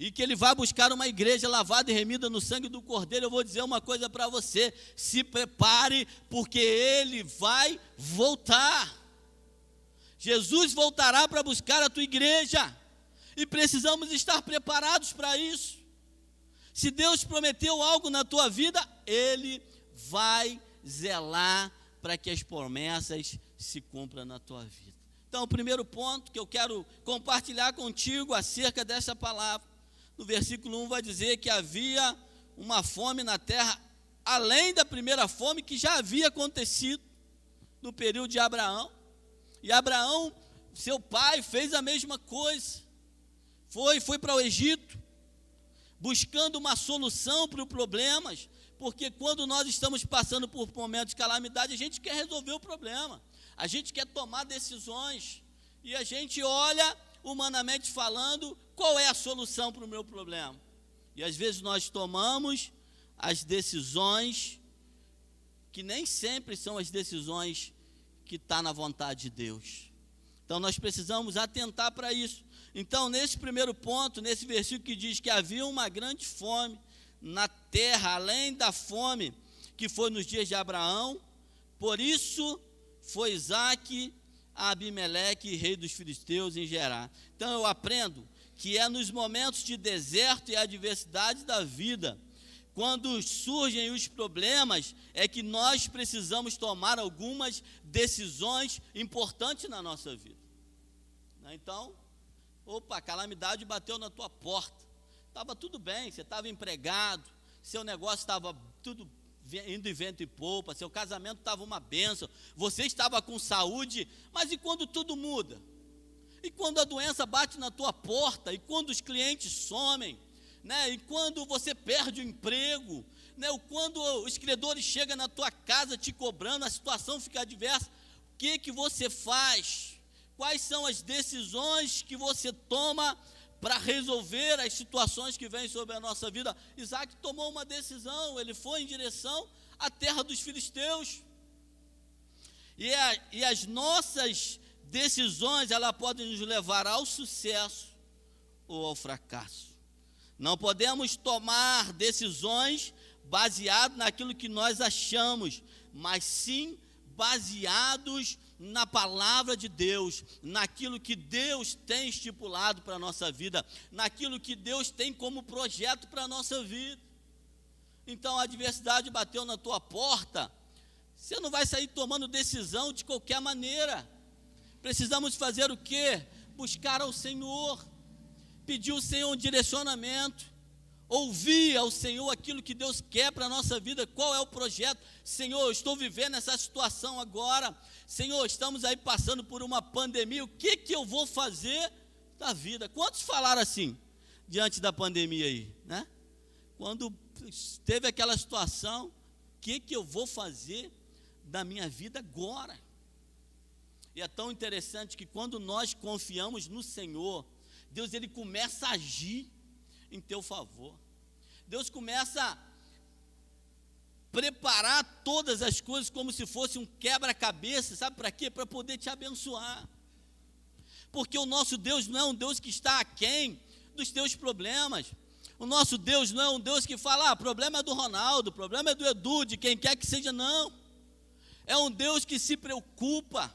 e que ele vai buscar uma igreja lavada e remida no sangue do Cordeiro, eu vou dizer uma coisa para você: se prepare, porque ele vai voltar. Jesus voltará para buscar a tua igreja, e precisamos estar preparados para isso. Se Deus prometeu algo na tua vida, ele vai zelar para que as promessas se cumpram na tua vida. Então, o primeiro ponto que eu quero compartilhar contigo acerca dessa palavra, no versículo 1 vai dizer que havia uma fome na terra, além da primeira fome que já havia acontecido no período de Abraão. E Abraão, seu pai, fez a mesma coisa. Foi para o Egito, buscando uma solução para os problemas, porque quando nós estamos passando por momentos de calamidade, a gente quer resolver o problema, a gente quer tomar decisões, e a gente olha, humanamente falando, qual é a solução para o meu problema? E às vezes nós tomamos as decisões que nem sempre são as decisões que estão na vontade de Deus. Então nós precisamos atentar para isso. Então, nesse primeiro ponto, nesse versículo que diz que havia uma grande fome na terra, além da fome que foi nos dias de Abraão, por isso foi Isaque a Abimeleque, rei dos filisteus, em Gerar. Então eu aprendo que é nos momentos de deserto e adversidade da vida, quando surgem os problemas, é que nós precisamos tomar algumas decisões importantes na nossa vida. Então, opa, a calamidade bateu na tua porta, estava tudo bem, você estava empregado, seu negócio estava tudo indo em vento e polpa, seu casamento estava uma bênção, você estava com saúde, mas e quando tudo muda? E quando a doença bate na tua porta, e quando os clientes somem, né? E quando você perde o emprego, né? Quando os credores chegam na tua casa te cobrando, a situação fica adversa, o que você faz? Quais são as decisões que você toma para resolver as situações que vêm sobre a nossa vida? Isaque tomou uma decisão, ele foi em direção à terra dos filisteus. E as nossas decisões, elas podem nos levar ao sucesso ou ao fracasso. Não podemos tomar decisões baseadas naquilo que nós achamos, mas sim baseados na palavra de Deus, naquilo que Deus tem estipulado para a nossa vida, naquilo que Deus tem como projeto para a nossa vida. Então a adversidade bateu na tua porta, você não vai sair tomando decisão de qualquer maneira. Precisamos fazer o quê? Buscar ao Senhor, pedir ao Senhor um direcionamento, ouvir ao Senhor aquilo que Deus quer para a nossa vida, qual é o projeto. Senhor, eu estou vivendo essa situação agora, Senhor, estamos aí passando por uma pandemia, o que eu vou fazer da vida? Quantos falaram assim, diante da pandemia aí, né? Quando teve aquela situação, o que eu vou fazer da minha vida agora? E é tão interessante que quando nós confiamos no Senhor, Deus ele começa a agir em teu favor. Deus começa a preparar todas as coisas como se fosse um quebra-cabeça, sabe para quê? Para poder te abençoar. Porque o nosso Deus não é um Deus que está aquém dos teus problemas. O nosso Deus não é um Deus que fala, problema é do Ronaldo, problema é do Edu, de quem quer que seja, não. É um Deus que se preocupa.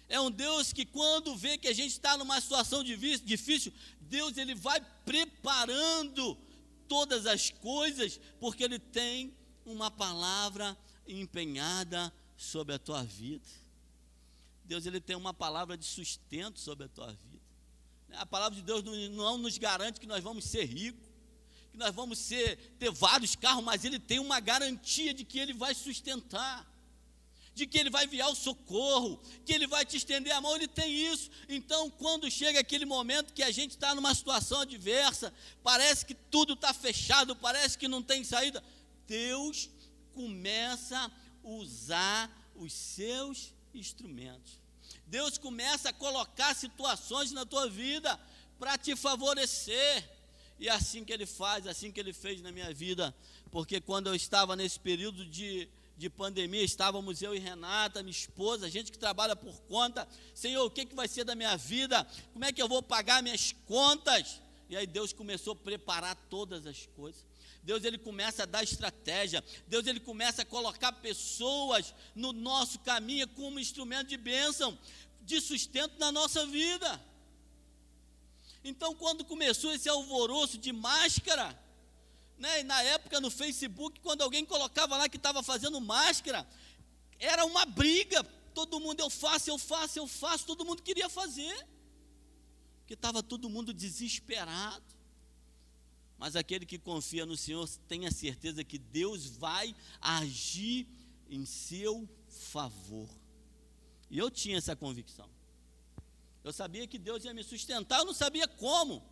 É um Deus que quando vê que a gente está numa situação difícil, Deus ele vai preparando todas as coisas, porque Ele tem uma palavra empenhada sobre a tua vida. Deus ele tem uma palavra de sustento sobre a tua vida. A palavra de Deus não nos garante que nós vamos ser ricos, que nós vamos ter vários carros, mas Ele tem uma garantia de que Ele vai sustentar, de que Ele vai enviar o socorro, que Ele vai te estender a mão. Ele tem isso. Então, quando chega aquele momento que a gente está numa situação adversa, parece que tudo está fechado, parece que não tem saída, Deus começa a usar os seus instrumentos. Deus começa a colocar situações na tua vida para te favorecer. E é assim que Ele faz, assim que Ele fez na minha vida. Porque quando eu estava nesse período de pandemia, estávamos eu e Renata, minha esposa, a gente que trabalha por conta. Senhor, o que vai ser da minha vida? Como é que eu vou pagar minhas contas? E aí Deus começou a preparar todas as coisas. Deus, ele começa a dar estratégia. Deus, ele começa a colocar pessoas no nosso caminho como instrumento de bênção, de sustento na nossa vida. Então, quando começou esse alvoroço de máscara, né, e na época no Facebook, quando alguém colocava lá que estava fazendo máscara, era uma briga. Todo mundo, eu faço, todo mundo queria fazer, porque estava todo mundo desesperado. Mas aquele que confia no Senhor, tenha certeza que Deus vai agir em seu favor. E eu tinha essa convicção. Eu sabia que Deus ia me sustentar, eu não sabia como.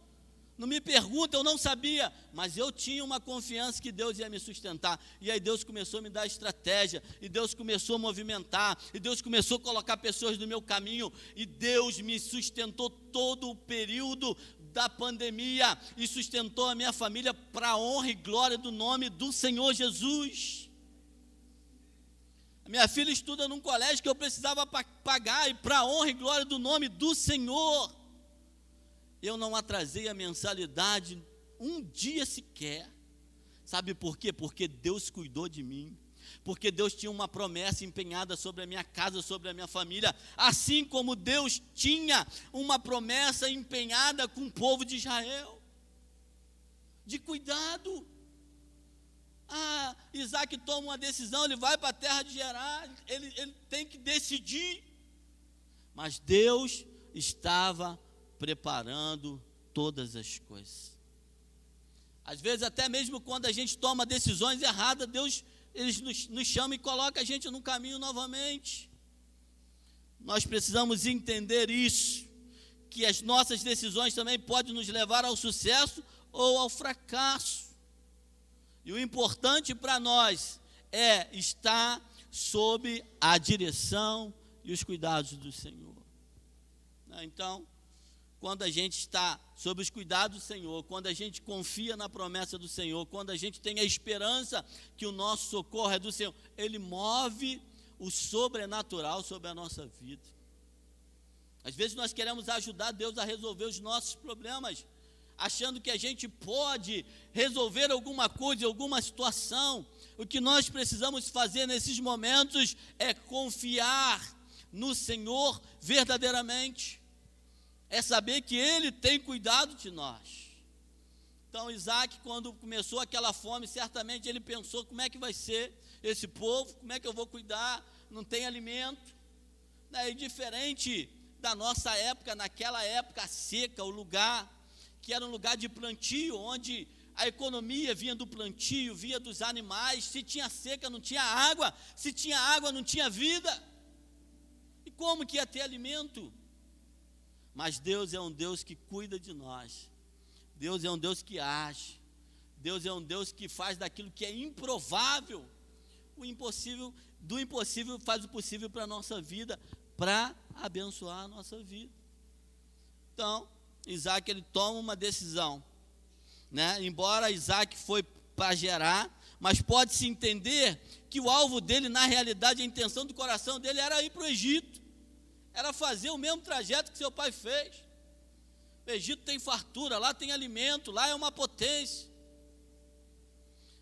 Não me pergunta, eu não sabia, mas eu tinha uma confiança que Deus ia me sustentar. E aí Deus começou a me dar estratégia, e Deus começou a movimentar, e Deus começou a colocar pessoas no meu caminho, e Deus me sustentou todo o período da pandemia, e sustentou a minha família para a honra e glória do nome do Senhor Jesus. A minha filha estuda num colégio que eu precisava pagar, e para a honra e glória do nome do Senhor, eu não atrasei a mensalidade um dia sequer. Sabe por quê? Porque Deus cuidou de mim. Porque Deus tinha uma promessa empenhada sobre a minha casa, sobre a minha família. Assim como Deus tinha uma promessa empenhada com o povo de Israel. De cuidado. Isaac toma uma decisão, ele vai para a terra de Gerar, ele tem que decidir. Mas Deus estava preparando todas as coisas. Às vezes, até mesmo quando a gente toma decisões erradas, Deus ele nos chama e coloca a gente no caminho novamente. Nós precisamos entender isso, que as nossas decisões também podem nos levar ao sucesso ou ao fracasso. E o importante para nós é estar sob a direção e os cuidados do Senhor. Então, quando a gente está sob os cuidados do Senhor, quando a gente confia na promessa do Senhor, quando a gente tem a esperança que o nosso socorro é do Senhor, Ele move o sobrenatural sobre a nossa vida. Às vezes nós queremos ajudar Deus a resolver os nossos problemas, achando que a gente pode resolver alguma coisa, alguma situação. O que nós precisamos fazer nesses momentos é confiar no Senhor verdadeiramente. É saber que Ele tem cuidado de nós. Então Isaac, quando começou aquela fome, certamente ele pensou, como é que vai ser esse povo, como é que eu vou cuidar, não tem alimento. E diferente da nossa época, naquela época seca, o lugar que era um lugar de plantio, onde a economia vinha do plantio, vinha dos animais, se tinha seca não tinha água, se tinha água não tinha vida. E como que ia ter alimento? Mas Deus é um Deus que cuida de nós. Deus é um Deus que age. Deus é um Deus que faz daquilo que é improvável, o impossível, do impossível faz o possível para a nossa vida, para abençoar a nossa vida. Então, Isaac, ele toma uma decisão, né? Embora Isaac foi para Gerar, mas pode-se entender que o alvo dele, na realidade, a intenção do coração dele era ir para o Egito. Era fazer o mesmo trajeto que seu pai fez. O Egito tem fartura, lá tem alimento, lá é uma potência.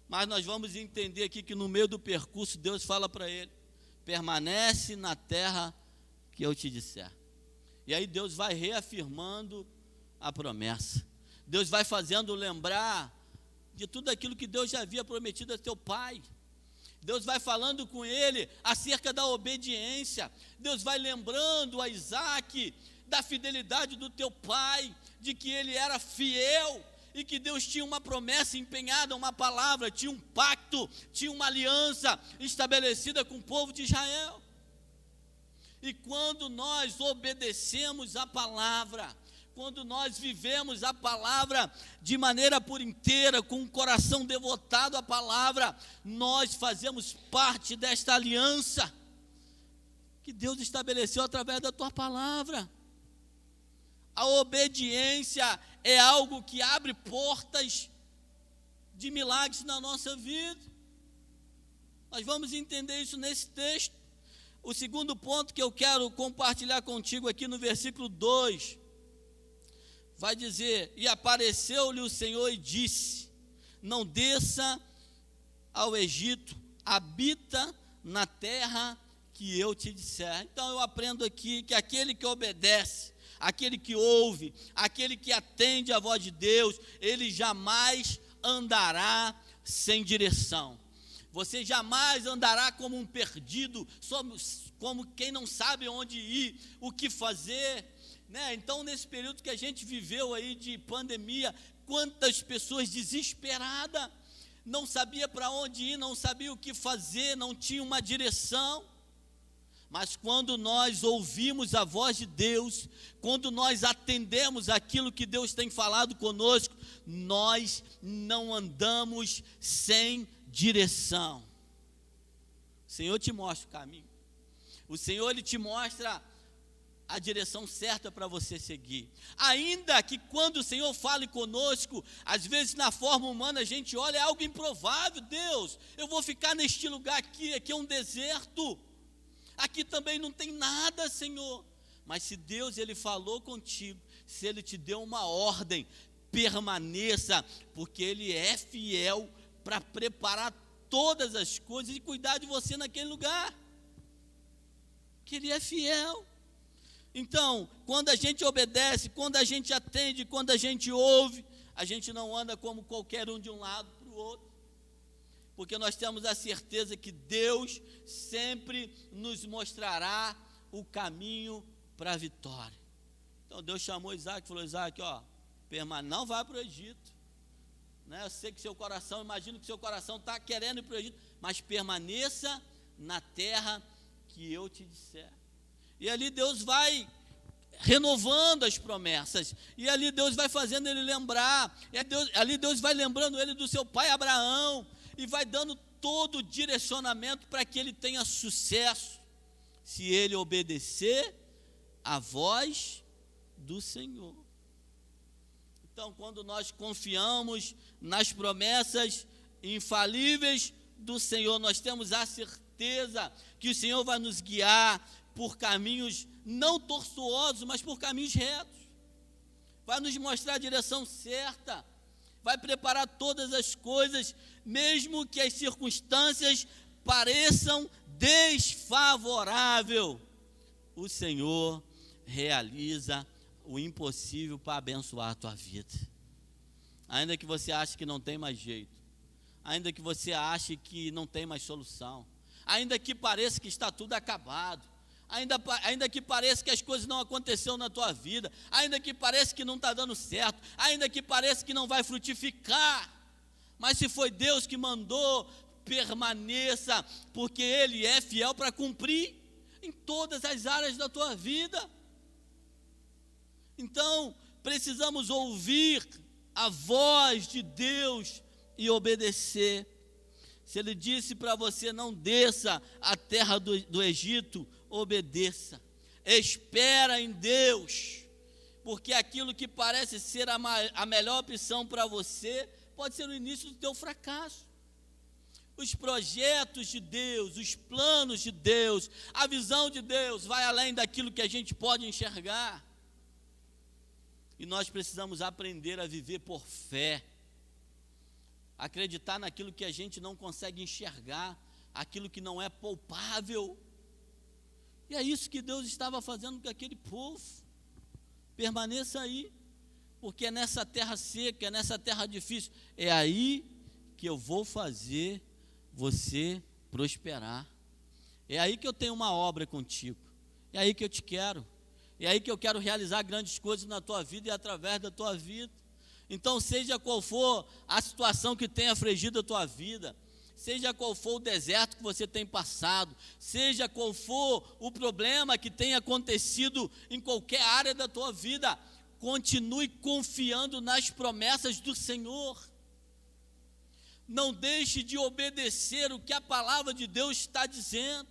Mas nós vamos entender aqui que no meio do percurso Deus fala para ele: permanece na terra que eu te disser. E aí Deus vai reafirmando a promessa. Deus vai fazendo lembrar de tudo aquilo que Deus já havia prometido a seu pai. Deus vai falando com ele acerca da obediência. Deus vai lembrando a Isaac da fidelidade do teu pai, de que ele era fiel e que Deus tinha uma promessa empenhada, uma palavra, tinha um pacto, tinha uma aliança estabelecida com o povo de Israel. E quando nós obedecemos a palavra, quando nós vivemos a palavra de maneira por inteira, com o coração devotado à palavra, nós fazemos parte desta aliança que Deus estabeleceu através da tua palavra. A obediência é algo que abre portas de milagres na nossa vida. Nós vamos entender isso nesse texto. O segundo ponto que eu quero compartilhar contigo aqui no versículo 2, vai dizer: e apareceu-lhe o Senhor e disse: não desça ao Egito, habita na terra que eu te disser. Então eu aprendo aqui que aquele que obedece, aquele que ouve, aquele que atende à voz de Deus, ele jamais andará sem direção. Você jamais andará como um perdido, como quem não sabe onde ir, o que fazer, né? Então, nesse período que a gente viveu aí de pandemia, quantas pessoas desesperadas, não sabia para onde ir, não sabia o que fazer, não tinha uma direção. Mas quando nós ouvimos a voz de Deus, quando nós atendemos aquilo que Deus tem falado conosco, nós não andamos sem direção. O Senhor te mostra o caminho. O Senhor, Ele te mostra a direção certa para você seguir. Ainda que quando o Senhor fale conosco, às vezes na forma humana a gente olha, é algo improvável. Deus, eu vou ficar neste lugar aqui é um deserto. Aqui também não tem nada, Senhor. Mas se Deus, Ele falou contigo, se Ele te deu uma ordem, permaneça, porque Ele é fiel para preparar todas as coisas e cuidar de você naquele lugar. Que Ele é fiel. Então, quando a gente obedece, quando a gente atende, quando a gente ouve, a gente não anda como qualquer um de um lado para o outro. Porque nós temos a certeza que Deus sempre nos mostrará o caminho para a vitória. Então Deus chamou Isaac e falou: Isaac, não vai para o Egito, né? Eu sei que seu coração, imagino que seu coração está querendo ir para o Egito, mas permaneça na terra que eu te disser. E ali Deus vai renovando as promessas, e ali Deus vai fazendo ele lembrar, ali Deus vai lembrando ele do seu pai Abraão, e vai dando todo o direcionamento para que ele tenha sucesso, se ele obedecer à voz do Senhor. Então, quando nós confiamos nas promessas infalíveis do Senhor, nós temos a certeza que o Senhor vai nos guiar por caminhos não tortuosos, mas por caminhos retos. Vai nos mostrar a direção certa, vai preparar todas as coisas, mesmo que as circunstâncias pareçam desfavoráveis. O Senhor realiza o impossível para abençoar a tua vida. Ainda que você ache que não tem mais jeito, ainda que você ache que não tem mais solução, ainda que pareça que está tudo acabado, ainda que pareça que as coisas não aconteceram na tua vida, ainda que pareça que não está dando certo, ainda que pareça que não vai frutificar, mas se foi Deus que mandou, permaneça, porque Ele é fiel para cumprir em todas as áreas da tua vida. Então, precisamos ouvir a voz de Deus e obedecer. Se Ele disse para você: não desça a terra do Egito, obedeça, espera em Deus, porque aquilo que parece ser a melhor opção para você, pode ser o início do teu fracasso. Os projetos de Deus, os planos de Deus, a visão de Deus vai além daquilo que a gente pode enxergar, e nós precisamos aprender a viver por fé, acreditar naquilo que a gente não consegue enxergar, aquilo que não é palpável. E é isso que Deus estava fazendo com aquele povo. Permaneça aí, porque é nessa terra seca, é nessa terra difícil, é aí que eu vou fazer você prosperar. É aí que eu tenho uma obra contigo, é aí que eu te quero, é aí que eu quero realizar grandes coisas na tua vida e através da tua vida. Então, seja qual for a situação que tenha afligido a tua vida, seja qual for o deserto que você tem passado, seja qual for o problema que tenha acontecido em qualquer área da tua vida, continue confiando nas promessas do Senhor. Não deixe de obedecer o que a palavra de Deus está dizendo.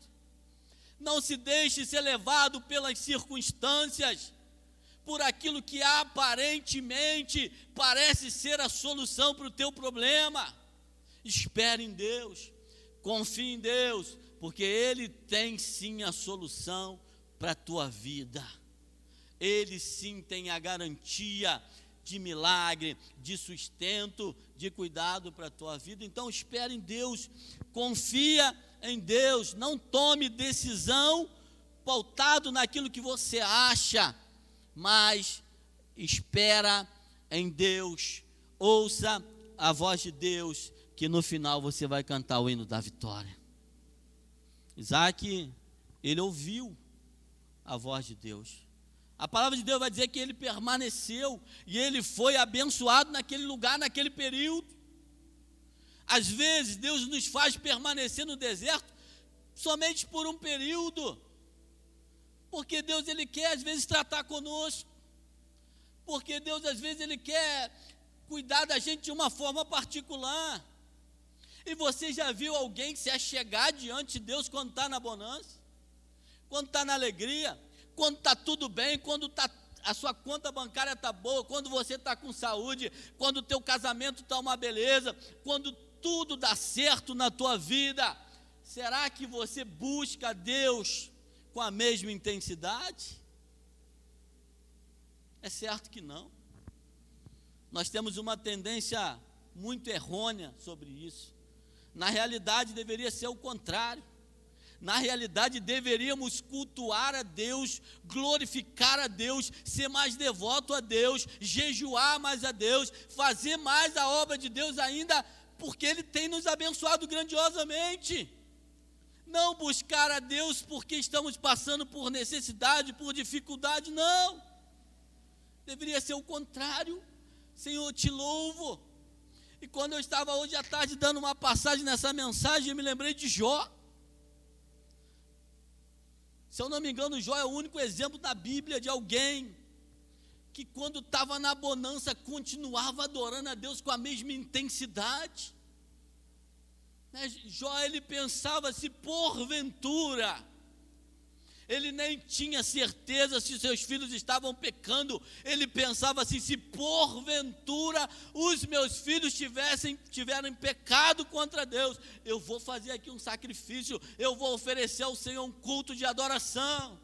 Não se deixe ser levado pelas circunstâncias, por aquilo que aparentemente parece ser a solução para o teu problema. Espere em Deus, confie em Deus, porque Ele tem sim a solução para a tua vida. Ele sim tem a garantia de milagre, de sustento, de cuidado para a tua vida. Então espere em Deus, confia em Deus, não tome decisão pautado naquilo que você acha, mas espera em Deus, ouça a voz de Deus, que no final você vai cantar o hino da vitória. Isaac, ele ouviu a voz de Deus. A palavra de Deus vai dizer que ele permaneceu e ele foi abençoado naquele lugar, naquele período. Às vezes Deus nos faz permanecer no deserto somente por um período, porque Deus ele quer às vezes tratar conosco, porque Deus às vezes ele quer cuidar da gente de uma forma particular. E você já viu alguém se achegar diante de Deus quando está na bonança, quando está na alegria, quando está tudo bem, quando a sua conta bancária está boa, quando você está com saúde, quando o teu casamento está uma beleza, quando tudo dá certo na tua vida? Será que você busca Deus com a mesma intensidade? É certo que não. Nós temos uma tendência muito errônea sobre isso. Na realidade, deveria ser o contrário. Na realidade, deveríamos cultuar a Deus, glorificar a Deus, ser mais devoto a Deus, jejuar mais a Deus, fazer mais a obra de Deus ainda, porque Ele tem nos abençoado grandiosamente. Não buscar a Deus porque estamos passando por necessidade, por dificuldade, não. Deveria ser o contrário. Senhor, te louvo. E quando eu estava hoje à tarde dando uma passagem nessa mensagem, eu me lembrei de Jó. Se eu não me engano, Jó é o único exemplo da Bíblia de alguém que quando estava na bonança continuava adorando a Deus com a mesma intensidade. Jó, ele pensava se porventura, ele nem tinha certeza se seus filhos estavam pecando, ele pensava assim, se porventura os meus filhos tiverem pecado contra Deus, eu vou fazer aqui um sacrifício, eu vou oferecer ao Senhor um culto de adoração.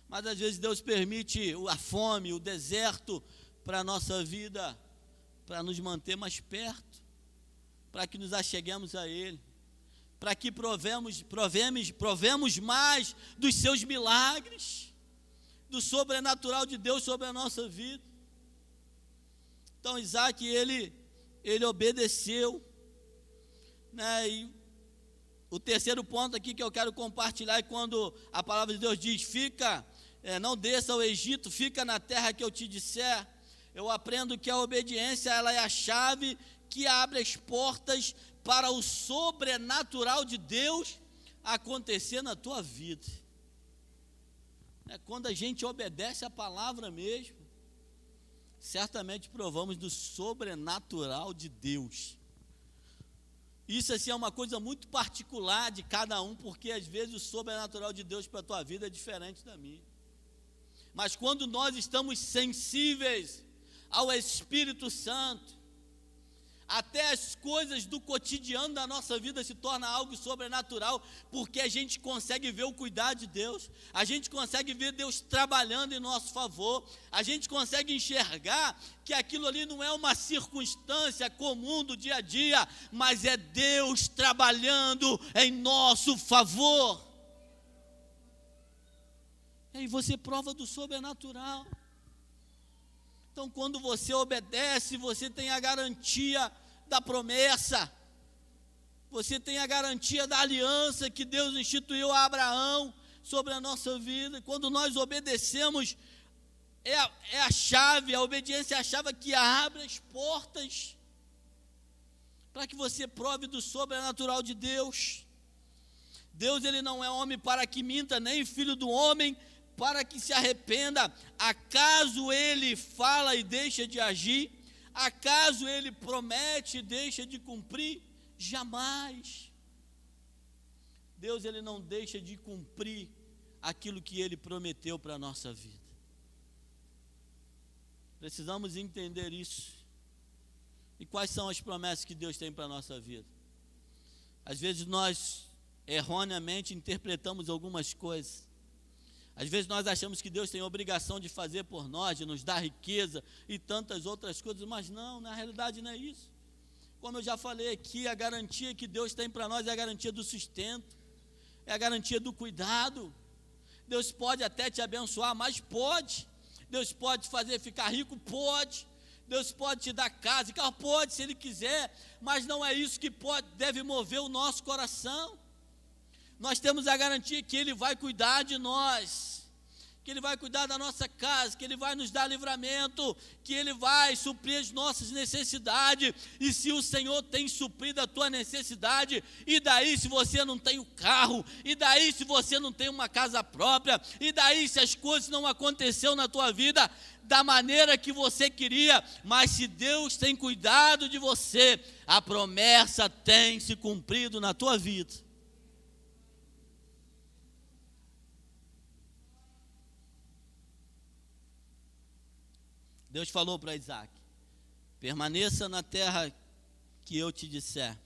Mas às vezes Deus permite a fome, o deserto para a nossa vida, para nos manter mais perto, para que nos acheguemos a Ele, para que provemos mais dos seus milagres, do sobrenatural de Deus sobre a nossa vida. Então Isaac, ele obedeceu, né? E o terceiro ponto aqui que eu quero compartilhar é quando a palavra de Deus diz, não desça ao Egito, fica na terra que eu te disser. Eu aprendo que a obediência, ela é a chave que abre as portas para o sobrenatural de Deus acontecer na tua vida. Quando a gente obedece a palavra mesmo, certamente provamos do sobrenatural de Deus. Isso assim é uma coisa muito particular de cada um, porque às vezes o sobrenatural de Deus para a tua vida é diferente da minha. Mas quando nós estamos sensíveis ao Espírito Santo, até as coisas do cotidiano da nossa vida se tornam algo sobrenatural, porque a gente consegue ver o cuidado de Deus, a gente consegue ver Deus trabalhando em nosso favor, a gente consegue enxergar que aquilo ali não é uma circunstância comum do dia a dia, mas é Deus trabalhando em nosso favor. E aí você prova do sobrenatural. Então, quando você obedece, você tem a garantia da promessa, você tem a garantia da aliança que Deus instituiu a Abraão sobre a nossa vida. Quando nós obedecemos, é a chave, a obediência é a chave que abre as portas para que você prove do sobrenatural de Deus. Deus, ele não é homem para que minta, nem filho do homem para que se arrependa. Acaso ele fala e deixa de agir? Acaso ele promete e deixa de cumprir? Jamais. Deus, ele não deixa de cumprir aquilo que ele prometeu para a nossa vida. Precisamos entender isso. E quais são as promessas que Deus tem para a nossa vida? Às vezes nós erroneamente interpretamos algumas coisas. Às vezes nós achamos que Deus tem obrigação de fazer por nós, de nos dar riqueza e tantas outras coisas, mas não, na realidade não é isso. Como eu já falei aqui, a garantia que Deus tem para nós é a garantia do sustento, é a garantia do cuidado. Deus pode até te abençoar, mas pode. Deus pode te fazer ficar rico, pode. Deus pode te dar casa e carro, pode, se Ele quiser, mas não é isso que deve mover o nosso coração. Nós temos a garantia que Ele vai cuidar de nós, que Ele vai cuidar da nossa casa, que Ele vai nos dar livramento, que Ele vai suprir as nossas necessidades. E se o Senhor tem suprido a tua necessidade, e daí se você não tem o carro, e daí se você não tem uma casa própria, e daí se as coisas não aconteceram na tua vida da maneira que você queria, mas se Deus tem cuidado de você, a promessa tem se cumprido na tua vida. Deus falou para Isaac: permaneça na terra que eu te disser,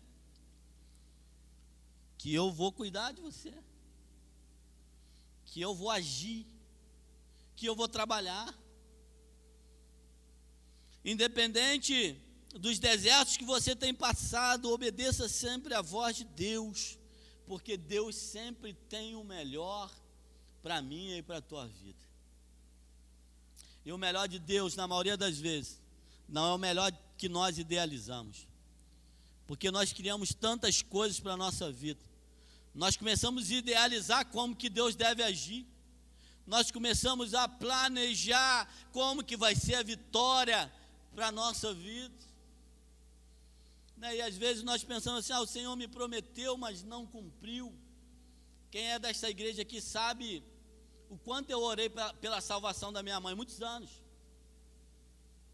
que eu vou cuidar de você, que eu vou agir, que eu vou trabalhar. Independente dos desertos que você tem passado, obedeça sempre a voz de Deus, porque Deus sempre tem o melhor para mim e para a tua vida. E o melhor de Deus, na maioria das vezes, não é o melhor que nós idealizamos, porque nós criamos tantas coisas para a nossa vida. Nós começamos a idealizar como que Deus deve agir, nós começamos a planejar como que vai ser a vitória para a nossa vida, né? E às vezes nós pensamos assim: o Senhor me prometeu, mas não cumpriu. Quem é desta igreja aqui sabe o quanto eu orei pela salvação da minha mãe, muitos anos.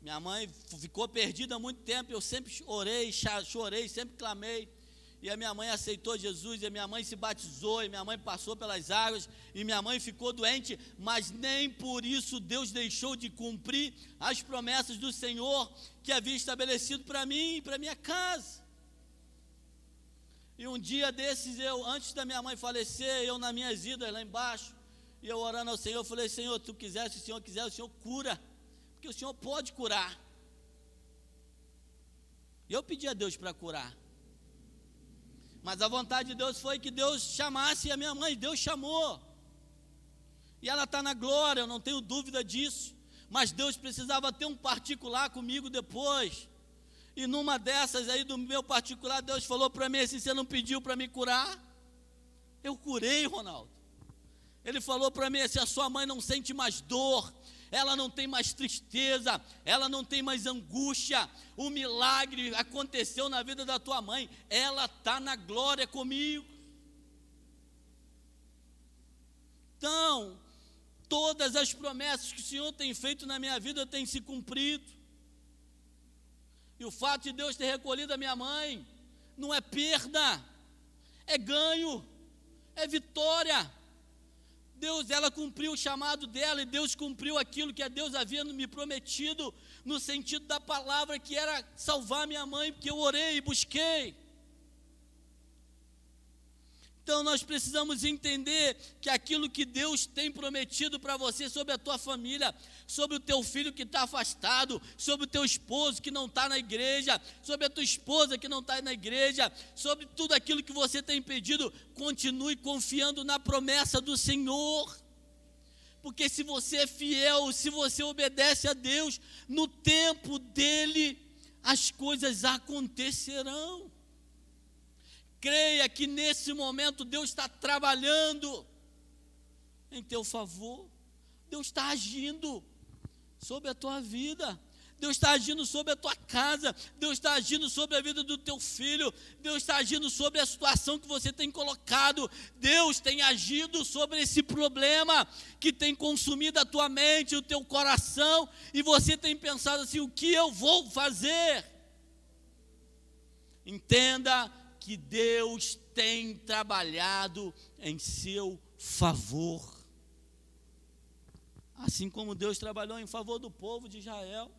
Minha mãe ficou perdida há muito tempo, eu sempre orei, chorei, sempre clamei, e a minha mãe aceitou Jesus, e a minha mãe se batizou, e minha mãe passou pelas águas, e minha mãe ficou doente, mas nem por isso Deus deixou de cumprir as promessas do Senhor, que havia estabelecido para mim e para minha casa. E um dia desses, antes da minha mãe falecer, eu nas minhas idas lá embaixo, e eu orando ao Senhor, eu falei: Senhor, tu quiser, se o Senhor quiser, o Senhor cura, porque o Senhor pode curar. E eu pedi a Deus para curar, mas a vontade de Deus foi que Deus chamasse a minha mãe. Deus chamou, e ela está na glória, eu não tenho dúvida disso, mas Deus precisava ter um particular comigo depois, e numa dessas aí do meu particular, Deus falou para mim assim: você não pediu para me curar? Eu curei, Ronaldo. Ele falou para mim assim: a sua mãe não sente mais dor, ela não tem mais tristeza, ela não tem mais angústia, o milagre aconteceu na vida da tua mãe, ela está na glória comigo. Então, todas as promessas que o Senhor tem feito na minha vida têm se cumprido, e o fato de Deus ter recolhido a minha mãe não é perda, é ganho, é vitória. Ela cumpriu o chamado dela, e Deus cumpriu aquilo que Deus havia me prometido, no sentido da palavra, que era salvar minha mãe, porque eu orei e busquei. Então nós precisamos entender que aquilo que Deus tem prometido para você, sobre a tua família, sobre o teu filho que está afastado, sobre o teu esposo que não está na igreja, sobre a tua esposa que não está na igreja, sobre tudo aquilo que você tem pedido, continue confiando na promessa do Senhor, porque se você é fiel, se você obedece a Deus, no tempo dele, as coisas acontecerão. Creia que nesse momento Deus está trabalhando em teu favor, Deus está agindo sobre a tua vida, Deus está agindo sobre a tua casa, Deus está agindo sobre a vida do teu filho, Deus está agindo sobre a situação que você tem colocado, Deus tem agido sobre esse problema que tem consumido a tua mente, o teu coração, e você tem pensado assim: o que eu vou fazer? Entenda que Deus tem trabalhado em seu favor, assim como Deus trabalhou em favor do povo de Israel,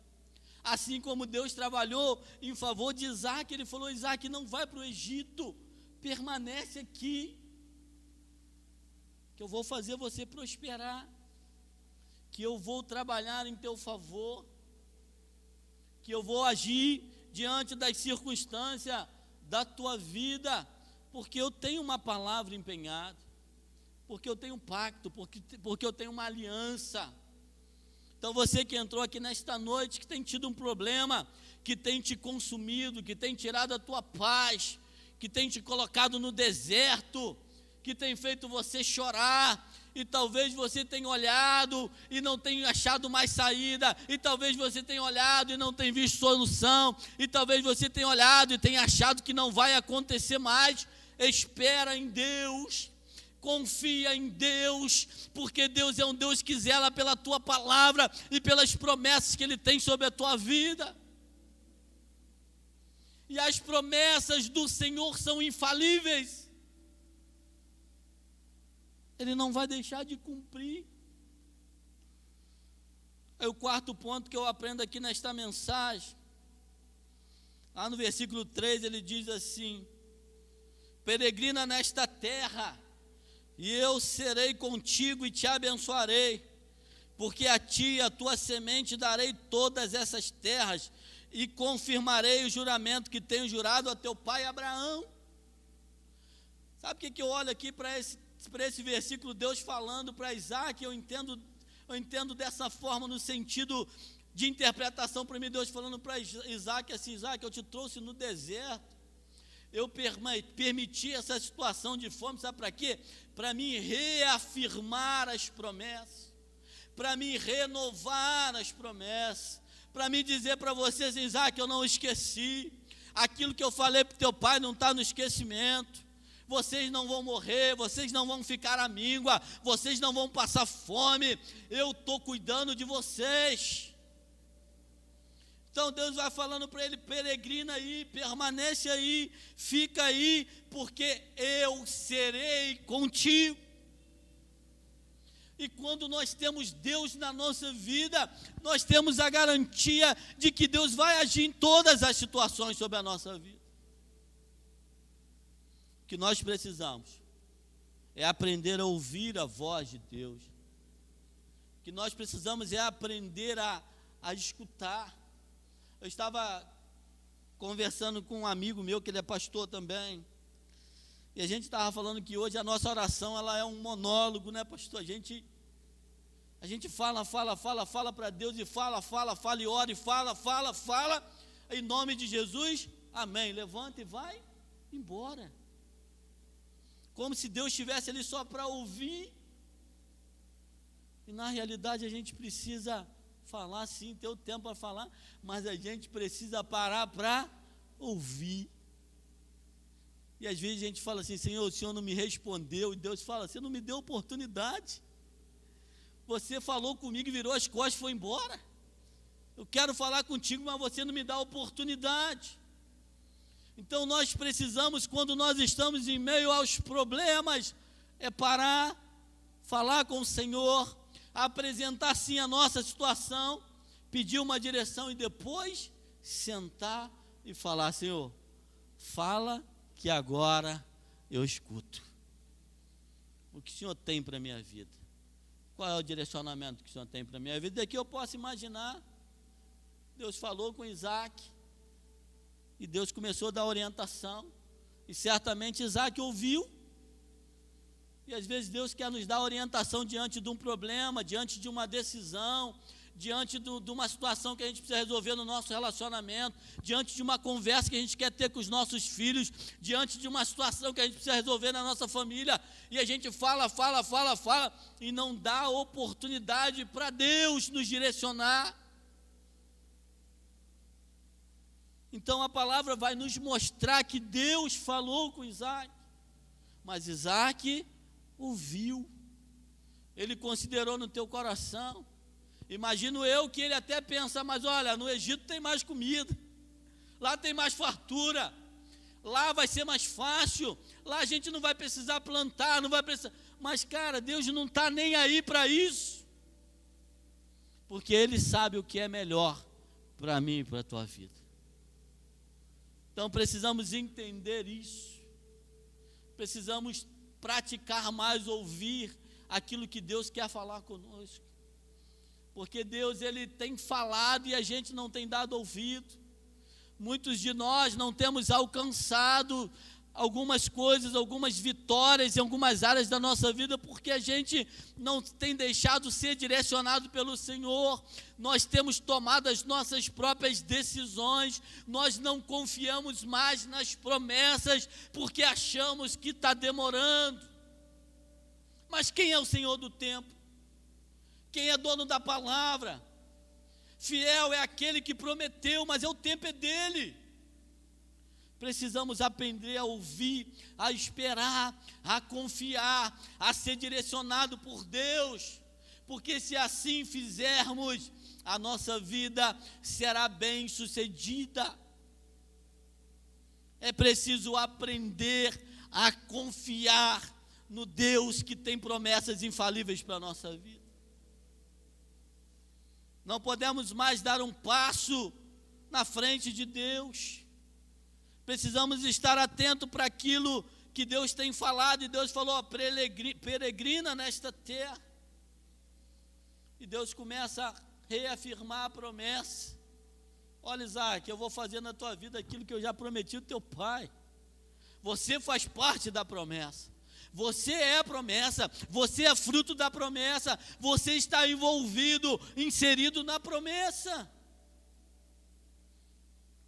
assim como Deus trabalhou em favor de Isaac. Ele falou: Isaac, não vai para o Egito, permanece aqui, que eu vou fazer você prosperar, que eu vou trabalhar em teu favor, que eu vou agir diante das circunstâncias da tua vida, porque eu tenho uma palavra empenhada, porque eu tenho um pacto, porque eu tenho uma aliança. Então você que entrou aqui nesta noite, que tem tido um problema, que tem te consumido, que tem tirado a tua paz, que tem te colocado no deserto, que tem feito você chorar, e talvez você tenha olhado e não tenha achado mais saída, e talvez você tenha olhado e não tenha visto solução, e talvez você tenha olhado e tenha achado que não vai acontecer mais. Espera em Deus, confia em Deus, porque Deus é um Deus que zela pela tua palavra e pelas promessas que Ele tem sobre a tua vida. E as promessas do Senhor são infalíveis. Ele não vai deixar de cumprir. Aí o quarto ponto que eu aprendo aqui nesta mensagem, lá no versículo 3, ele diz assim: peregrina nesta terra, e eu serei contigo e te abençoarei, porque a ti e a tua semente darei todas essas terras, e confirmarei o juramento que tenho jurado a teu pai Abraão. Sabe o que eu olho aqui para esse versículo, Deus falando para Isaac? Eu entendo dessa forma, no sentido de interpretação. Para mim, Deus falando para Isaac assim: Isaac, eu te trouxe no deserto, eu permiti essa situação de fome, sabe para quê? Para me reafirmar as promessas, para me renovar as promessas, para me dizer para vocês: Isaac, eu não esqueci, aquilo que eu falei para o teu pai não está no esquecimento. Vocês não vão morrer, vocês não vão ficar à míngua, vocês não vão passar fome, eu estou cuidando de vocês. Então Deus vai falando para ele: peregrina aí, permanece aí, fica aí, porque eu serei contigo. E quando nós temos Deus na nossa vida, nós temos a garantia de que Deus vai agir em todas as situações sobre a nossa vida. O que nós precisamos é aprender a ouvir a voz de Deus. O que nós precisamos é aprender a escutar. Eu estava conversando com um amigo meu, que ele é pastor também, e a gente estava falando que hoje a nossa oração, ela é um monólogo, né, pastor? A gente fala para Deus, e fala, e ora, e fala, em nome de Jesus, amém, levanta e vai embora, como se Deus estivesse ali só para ouvir. E na realidade a gente precisa falar sim, ter o tempo para falar, mas a gente precisa parar para ouvir. E às vezes a gente fala assim: Senhor, o Senhor não me respondeu, e Deus fala: você não me deu oportunidade, você falou comigo e virou as costas e foi embora. Eu quero falar contigo, mas você não me dá oportunidade. Então nós precisamos, quando nós estamos em meio aos problemas, é parar, falar com o Senhor, apresentar sim a nossa situação, pedir uma direção e depois sentar e falar: Senhor, fala que agora eu escuto. O que o Senhor tem para a minha vida? Qual é o direcionamento que o Senhor tem para a minha vida? Daqui eu posso imaginar, Deus falou com Isaac, e Deus começou a dar orientação, e certamente Isaac ouviu. E às vezes Deus quer nos dar orientação diante de um problema, diante de uma decisão, diante de uma situação que a gente precisa resolver no nosso relacionamento, diante de uma conversa que a gente quer ter com os nossos filhos, diante de uma situação que a gente precisa resolver na nossa família, e a gente fala, e não dá oportunidade para Deus nos direcionar. Então a palavra vai nos mostrar que Deus falou com Isaac, mas Isaac ouviu, ele considerou no teu coração. Imagino eu que ele até pensa: mas olha, no Egito tem mais comida, lá tem mais fartura, lá vai ser mais fácil, lá a gente não vai precisar plantar, não vai precisar. Mas cara, Deus não está nem aí para isso, porque Ele sabe o que é melhor para mim e para a tua vida. Então precisamos entender isso, precisamos praticar mais ouvir aquilo que Deus quer falar conosco. Porque Deus, Ele tem falado e a gente não tem dado ouvido. Muitos de nós não temos alcançado algumas coisas, algumas vitórias em algumas áreas da nossa vida, porque a gente não tem deixado ser direcionado pelo Senhor. Nós temos tomado as nossas próprias decisões, nós não confiamos mais nas promessas, porque achamos que está demorando. Mas quem é o Senhor do tempo? Quem é dono da palavra? Fiel é aquele que prometeu, mas o tempo é dele. Precisamos aprender a ouvir, a esperar, a confiar, a ser direcionado por Deus, porque se assim fizermos, a nossa vida será bem sucedida. É preciso aprender a confiar no Deus que tem promessas infalíveis para a nossa vida. Não podemos mais dar um passo na frente de Deus. Precisamos estar atentos para aquilo que Deus tem falado, e Deus falou, peregrina nesta terra. E Deus começa a reafirmar a promessa. Olha, Isaac, eu vou fazer na tua vida aquilo que eu já prometi ao teu pai. Você faz parte da promessa. Você é a promessa, você é fruto da promessa, você está envolvido, inserido na promessa.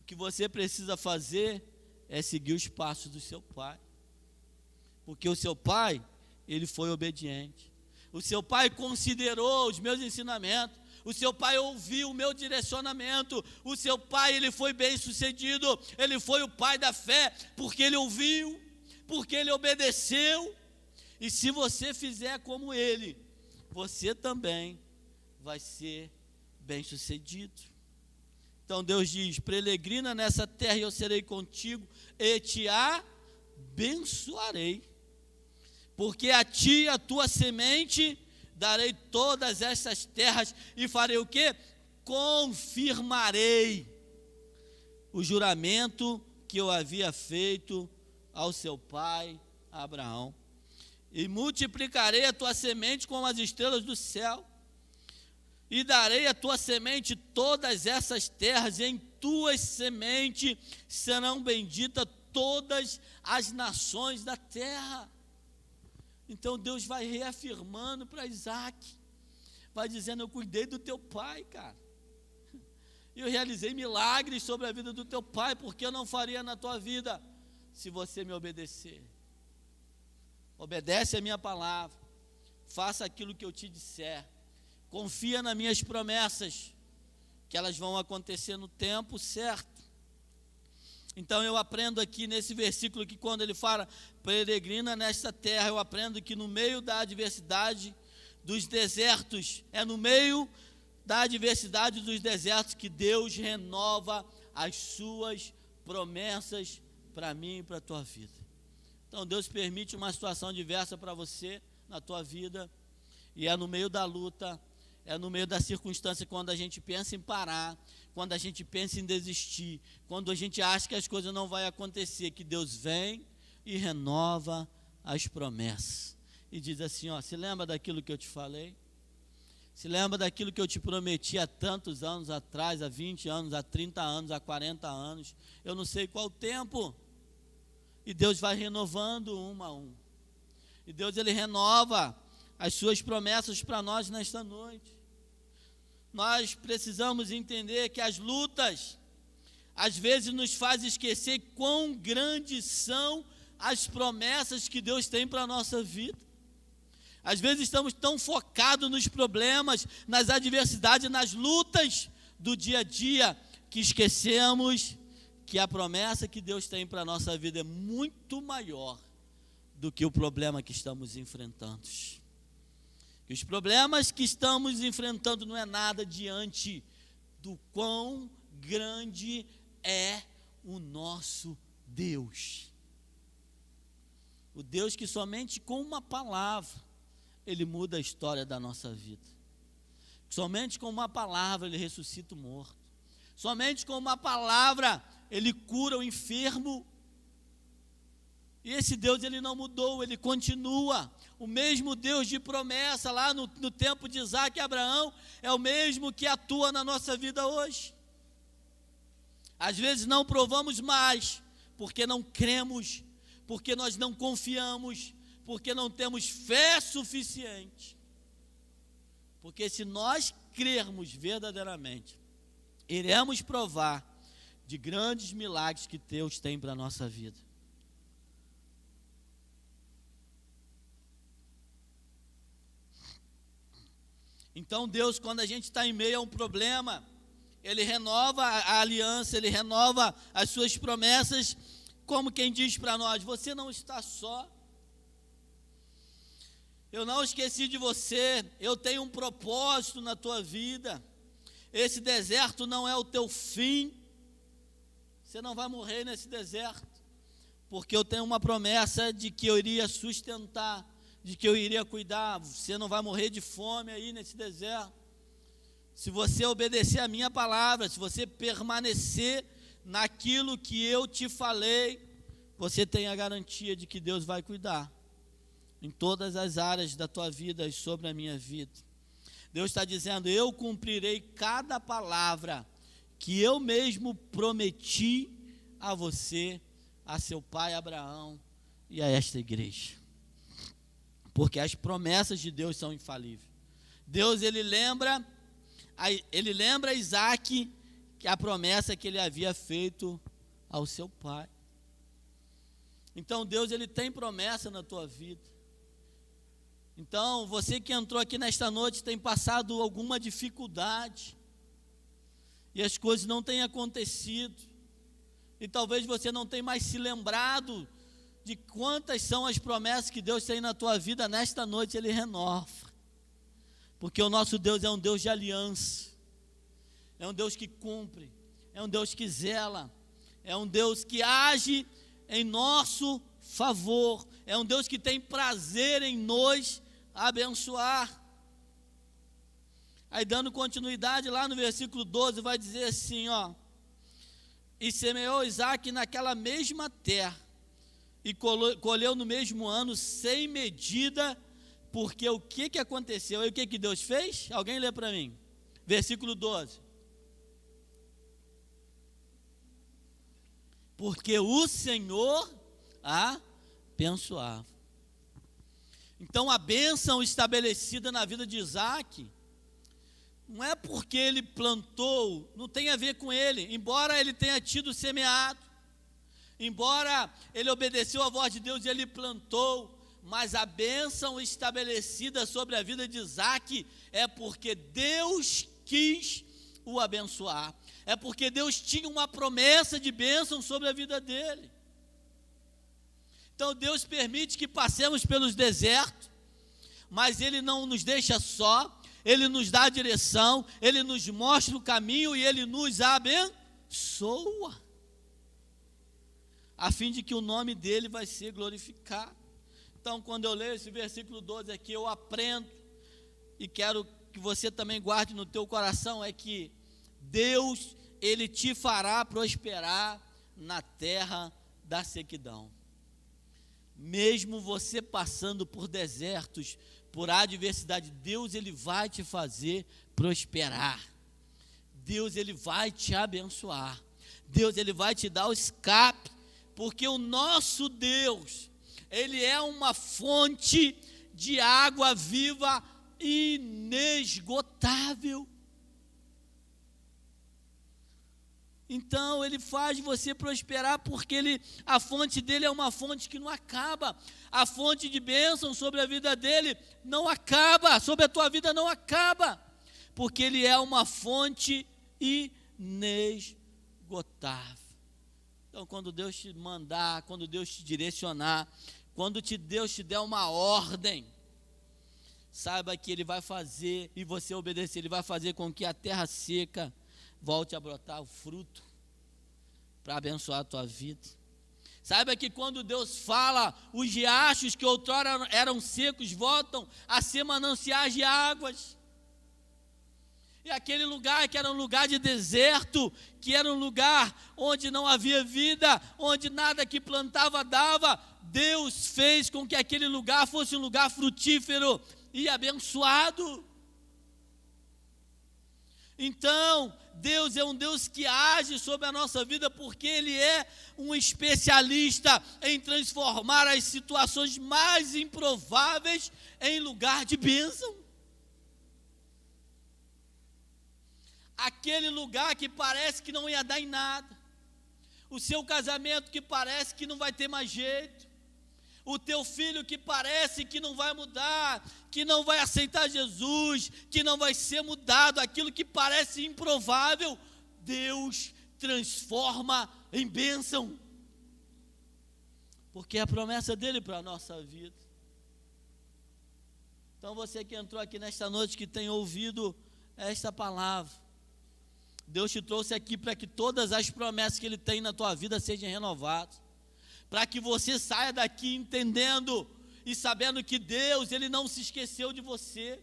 O que você precisa fazer é seguir os passos do seu pai, porque o seu pai, ele foi obediente, o seu pai considerou os meus ensinamentos, o seu pai ouviu o meu direcionamento, o seu pai, ele foi bem sucedido, ele foi o pai da fé, porque ele ouviu, porque ele obedeceu. E se você fizer como ele, você também vai ser bem sucedido. Então Deus diz, peregrina nessa terra e eu serei contigo e te abençoarei, porque a ti e a tua semente darei todas essas terras e farei o quê? Confirmarei o juramento que eu havia feito ao seu pai Abraão, e multiplicarei a tua semente como as estrelas do céu, e darei a tua semente todas essas terras, e em tuas sementes serão benditas todas as nações da terra. Então Deus vai reafirmando para Isaac, vai dizendo, eu cuidei do teu pai, cara, eu realizei milagres sobre a vida do teu pai, porque eu não faria na tua vida, se você me obedecer. Obedece a minha palavra, faça aquilo que eu te disser, confia nas minhas promessas, que elas vão acontecer no tempo certo. Então eu aprendo aqui nesse versículo que quando ele fala, peregrina nesta terra, eu aprendo que no meio da adversidade dos desertos, é no meio da adversidade dos desertos que Deus renova as suas promessas para mim e para a tua vida. Então Deus permite uma situação diversa para você na tua vida, e é no meio da luta, é no meio da circunstância, quando a gente pensa em parar, quando a gente pensa em desistir, quando a gente acha que as coisas não vão acontecer, que Deus vem e renova as promessas, e diz assim, ó, se lembra daquilo que eu te falei? Se lembra daquilo que eu te prometi há tantos anos atrás, há 20 anos, há 30 anos, há 40 anos, eu não sei qual tempo, e Deus vai renovando um a um, e Deus, ele renova as suas promessas para nós nesta noite. Nós precisamos entender que as lutas, às vezes nos faz esquecer quão grandes são as promessas que Deus tem para a nossa vida. Às vezes estamos tão focados nos problemas, nas adversidades, nas lutas do dia a dia, que esquecemos que a promessa que Deus tem para a nossa vida é muito maior do que o problema que estamos enfrentando. Que os problemas que estamos enfrentando não é nada diante do quão grande é o nosso Deus. O Deus que somente com uma palavra ele muda a história da nossa vida. Somente com uma palavra ele ressuscita o morto. Somente com uma palavra ele cura o enfermo. E esse Deus, ele não mudou, ele continua. O mesmo Deus de promessa lá no tempo de Isaac e Abraão é o mesmo que atua na nossa vida hoje. Às vezes não provamos mais, porque não cremos, porque nós não confiamos, porque não temos fé suficiente. Porque se nós crermos verdadeiramente, iremos provar de grandes milagres que Deus tem para a nossa vida. Então Deus, quando a gente está em meio a um problema, Ele renova a aliança, Ele renova as suas promessas, como quem diz para nós: você não está só, eu não esqueci de você, eu tenho um propósito na tua vida, esse deserto não é o teu fim, você não vai morrer nesse deserto, porque eu tenho uma promessa de que eu iria sustentar, de que eu iria cuidar, você não vai morrer de fome aí nesse deserto, se você obedecer a minha palavra, se você permanecer naquilo que eu te falei, você tem a garantia de que Deus vai cuidar, em todas as áreas da tua vida e sobre a minha vida. Deus está dizendo: eu cumprirei cada palavra que eu mesmo prometi a você, a seu pai Abraão e a esta igreja. Porque as promessas de Deus são infalíveis. Deus, ele lembra a Isaac que a promessa que ele havia feito ao seu pai. Então Deus, ele tem promessa na tua vida. Então você que entrou aqui nesta noite tem passado alguma dificuldade e as coisas não têm acontecido, e talvez você não tenha mais se lembrado de quantas são as promessas que Deus tem na tua vida. Nesta noite Ele renova, porque o nosso Deus é um Deus de aliança, é um Deus que cumpre, é um Deus que zela, é um Deus que age em nosso favor, é um Deus que tem prazer em nos abençoar. Aí, dando continuidade lá no versículo 12, vai dizer assim, ó: e semeou Isaac naquela mesma terra, e colheu no mesmo ano sem medida, porque o que aconteceu? E o que Deus fez? Alguém lê para mim, versículo 12. Porque o Senhor abençoava. Então a bênção estabelecida na vida de Isaac, não é porque ele plantou, não tem a ver com ele, embora ele tenha tido semeado, embora ele obedeceu à voz de Deus e ele plantou, mas a bênção estabelecida sobre a vida de Isaac é porque Deus quis o abençoar, é porque Deus tinha uma promessa de bênção sobre a vida dele. Então Deus permite que passemos pelos desertos, mas Ele não nos deixa só, Ele nos dá a direção, Ele nos mostra o caminho e Ele nos abençoa, a fim de que o nome dEle vai ser glorificado. Então, quando eu leio esse versículo 12 aqui, eu aprendo, e quero que você também guarde no teu coração, é que Deus, Ele te fará prosperar na terra da sequidão. Mesmo você passando por desertos, por adversidade, Deus, Ele vai te fazer prosperar. Deus, Ele vai te abençoar. Deus, Ele vai te dar o escape, porque o nosso Deus, Ele é uma fonte de água viva inesgotável. Então Ele faz você prosperar, porque a fonte dele é uma fonte que não acaba. A fonte de bênção sobre a vida dele não acaba, sobre a tua vida não acaba, porque Ele é uma fonte inesgotável. Então, quando Deus te mandar, quando Deus te direcionar, quando Deus te der uma ordem, saiba que Ele vai fazer, e você obedecer, Ele vai fazer com que a terra seca volte a brotar o fruto, para abençoar a tua vida. Saiba que quando Deus fala, os riachos que outrora eram secos voltam a ser mananciais de águas. E aquele lugar que era um lugar de deserto, que era um lugar onde não havia vida, onde nada que plantava dava, Deus fez com que aquele lugar fosse um lugar frutífero e abençoado. Então, Deus é um Deus que age sobre a nossa vida, porque Ele é um especialista em transformar as situações mais improváveis em lugar de bênção. Aquele lugar que parece que não ia dar em nada, o seu casamento que parece que não vai ter mais jeito, o teu filho que parece que não vai mudar, que não vai aceitar Jesus, que não vai ser mudado, aquilo que parece improvável, Deus transforma em bênção, porque é a promessa dele para a nossa vida. Então você que entrou aqui nesta noite, que tem ouvido esta palavra, Deus te trouxe aqui para que todas as promessas que Ele tem na tua vida sejam renovadas, para que você saia daqui entendendo e sabendo que Deus, Ele não se esqueceu de você,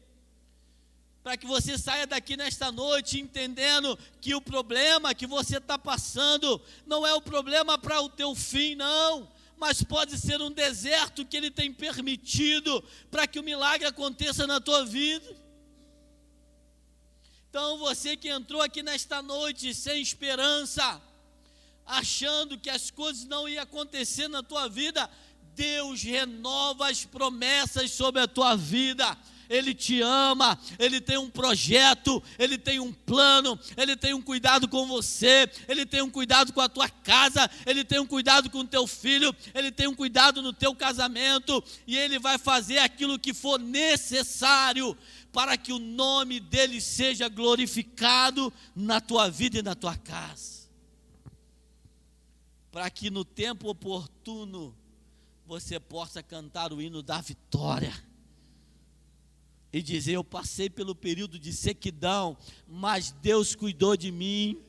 para que você saia daqui nesta noite entendendo que o problema que você está passando não é o problema para o teu fim, não, mas pode ser um deserto que Ele tem permitido para que o milagre aconteça na tua vida. Então você que entrou aqui nesta noite sem esperança, achando que as coisas não iam acontecer na tua vida, Deus renova as promessas sobre a tua vida. Ele te ama, Ele tem um projeto, Ele tem um plano, Ele tem um cuidado com você, Ele tem um cuidado com a tua casa, Ele tem um cuidado com o teu filho, Ele tem um cuidado no teu casamento, e Ele vai fazer aquilo que for necessário para que o nome dEle seja glorificado na tua vida e na tua casa, para que no tempo oportuno você possa cantar o hino da vitória e dizer: eu passei pelo período de sequidão, mas Deus cuidou de mim,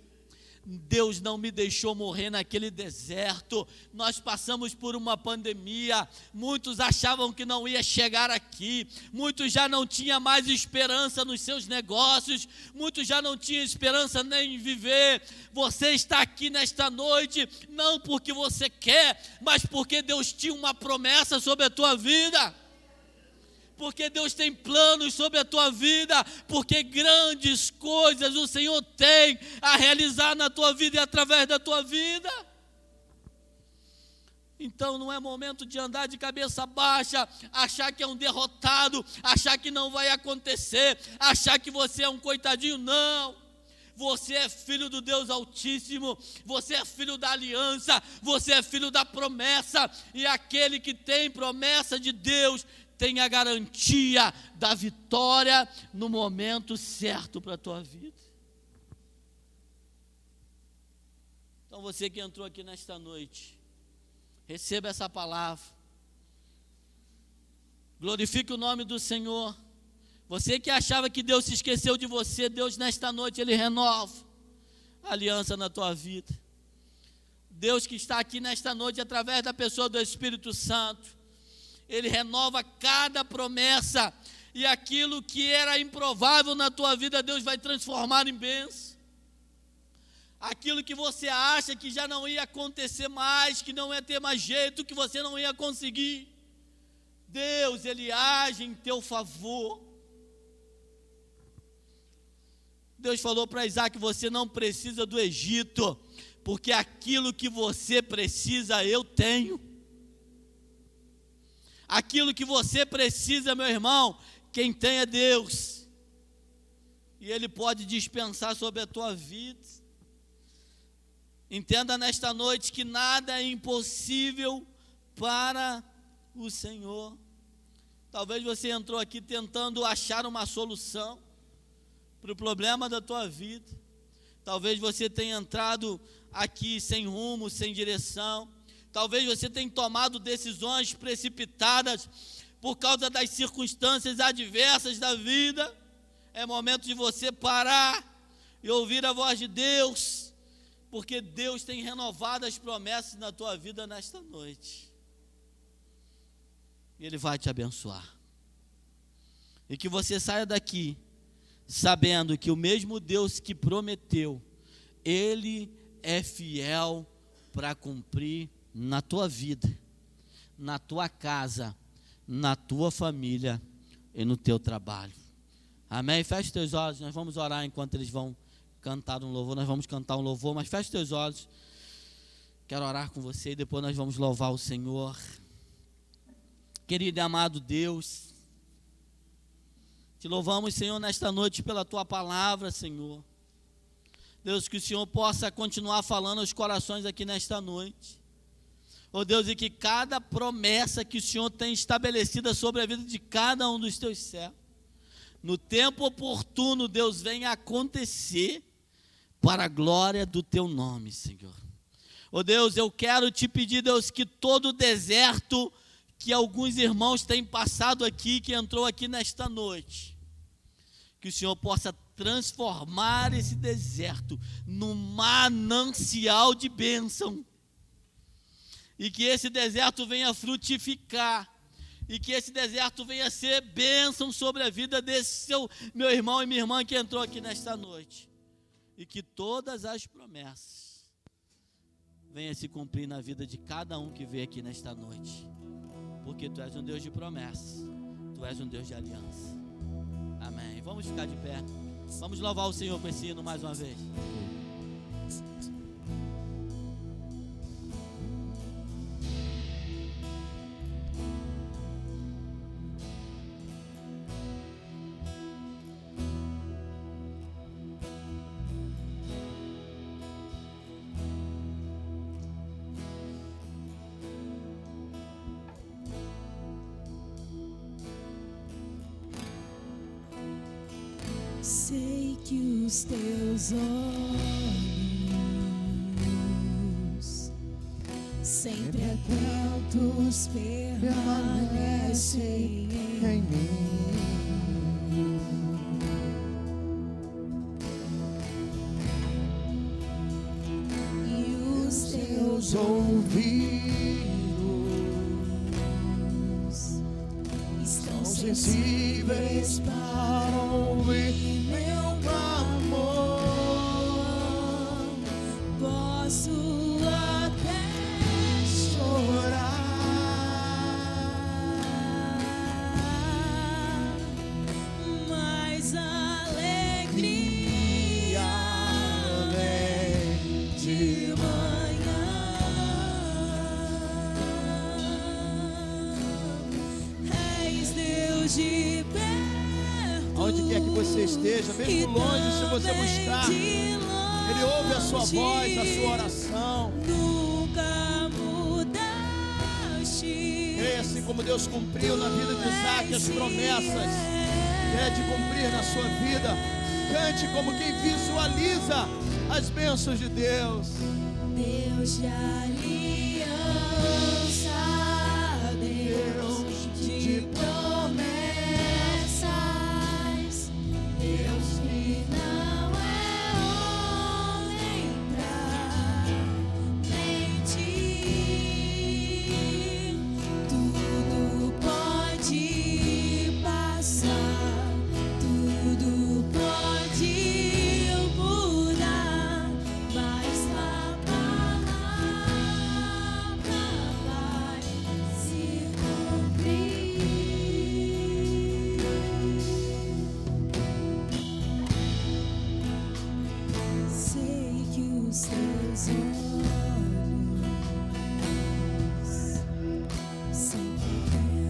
Deus não me deixou morrer naquele deserto. Nós passamos por uma pandemia, muitos achavam que não ia chegar aqui, muitos já não tinham mais esperança nos seus negócios, muitos já não tinham esperança nem em viver. Você está aqui nesta noite, não porque você quer, mas porque Deus tinha uma promessa sobre a tua vida, porque Deus tem planos sobre a tua vida, porque grandes coisas o Senhor tem a realizar na tua vida e através da tua vida. Então não é momento de andar de cabeça baixa, achar que é um derrotado, achar que não vai acontecer, achar que você é um coitadinho. Não, você é filho do Deus Altíssimo, você é filho da aliança, você é filho da promessa, e aquele que tem promessa de Deus tem a garantia da vitória no momento certo para a tua vida. Então você que entrou aqui nesta noite, receba essa palavra, glorifique o nome do Senhor. Você que achava que Deus se esqueceu de você, Deus nesta noite Ele renova a aliança na tua vida. Deus que está aqui nesta noite através da pessoa do Espírito Santo, Ele renova cada promessa, e aquilo que era improvável na tua vida, Deus vai transformar em bênção. Aquilo que você acha que já não ia acontecer mais, que não ia ter mais jeito, que você não ia conseguir, Deus, Ele age em teu favor. Deus falou para Isaac: você não precisa do Egito, porque aquilo que você precisa eu tenho. Aquilo que você precisa, meu irmão, quem tem é Deus, e Ele pode dispensar sobre a tua vida. Entenda nesta noite que nada é impossível para o Senhor. Talvez você entrou aqui tentando achar uma solução para o problema da tua vida. Talvez você tenha entrado aqui sem rumo, sem direção. Talvez você tenha tomado decisões precipitadas por causa das circunstâncias adversas da vida. É momento de você parar e ouvir a voz de Deus, porque Deus tem renovado as promessas na tua vida nesta noite. E Ele vai te abençoar. E que você saia daqui sabendo que o mesmo Deus que prometeu, Ele é fiel para cumprir na tua vida, na tua casa, na tua família e no teu trabalho. Amém? Feche teus olhos, nós vamos orar enquanto eles vão cantar um louvor. Nós vamos cantar um louvor, mas feche teus olhos. Quero orar com você e depois nós vamos louvar o Senhor. Querido e amado Deus, te louvamos, Senhor, nesta noite pela tua palavra, Senhor. Deus, que o Senhor possa continuar falando aos corações aqui nesta noite. Oh Deus, e que cada promessa que o Senhor tem estabelecida sobre a vida de cada um dos teus servos, no tempo oportuno, Deus, venha acontecer para a glória do teu nome, Senhor. Oh Deus, eu quero te pedir, Deus, que todo o deserto que alguns irmãos têm passado aqui, que entrou aqui nesta noite, que o Senhor possa transformar esse deserto num manancial de bênção, e que esse deserto venha frutificar, e que esse deserto venha ser bênção sobre a vida desse meu irmão e minha irmã que entrou aqui nesta noite, e que todas as promessas venham se cumprir na vida de cada um que veio aqui nesta noite, porque Tu és um Deus de promessas, Tu és um Deus de aliança. Amém. Vamos ficar de pé, vamos louvar o Senhor com esse hino mais uma vez. Sei que os teus olhos, sempre atentos, permanecem em mim. E os teus ouvidos estão sensíveis para ouvir meu clamor. Posso até chorar, mas a alegria vem de manhã. És Deus de perto, Onde quer que você esteja, mesmo longe, se você buscar, Ele ouve a sua voz, a sua oração. Nunca mudaste. E assim como Deus cumpriu na vida de Isaac as promessas, é de cumprir na sua vida. Cante como quem visualiza as bênçãos de Deus. Deus de aliança, Deus de promessas, Deus que não é homem pra mentir. Tudo pode passar, tudo pode mudar, mas a palavra vai se cumprir. Sei que os teus olhos, sempre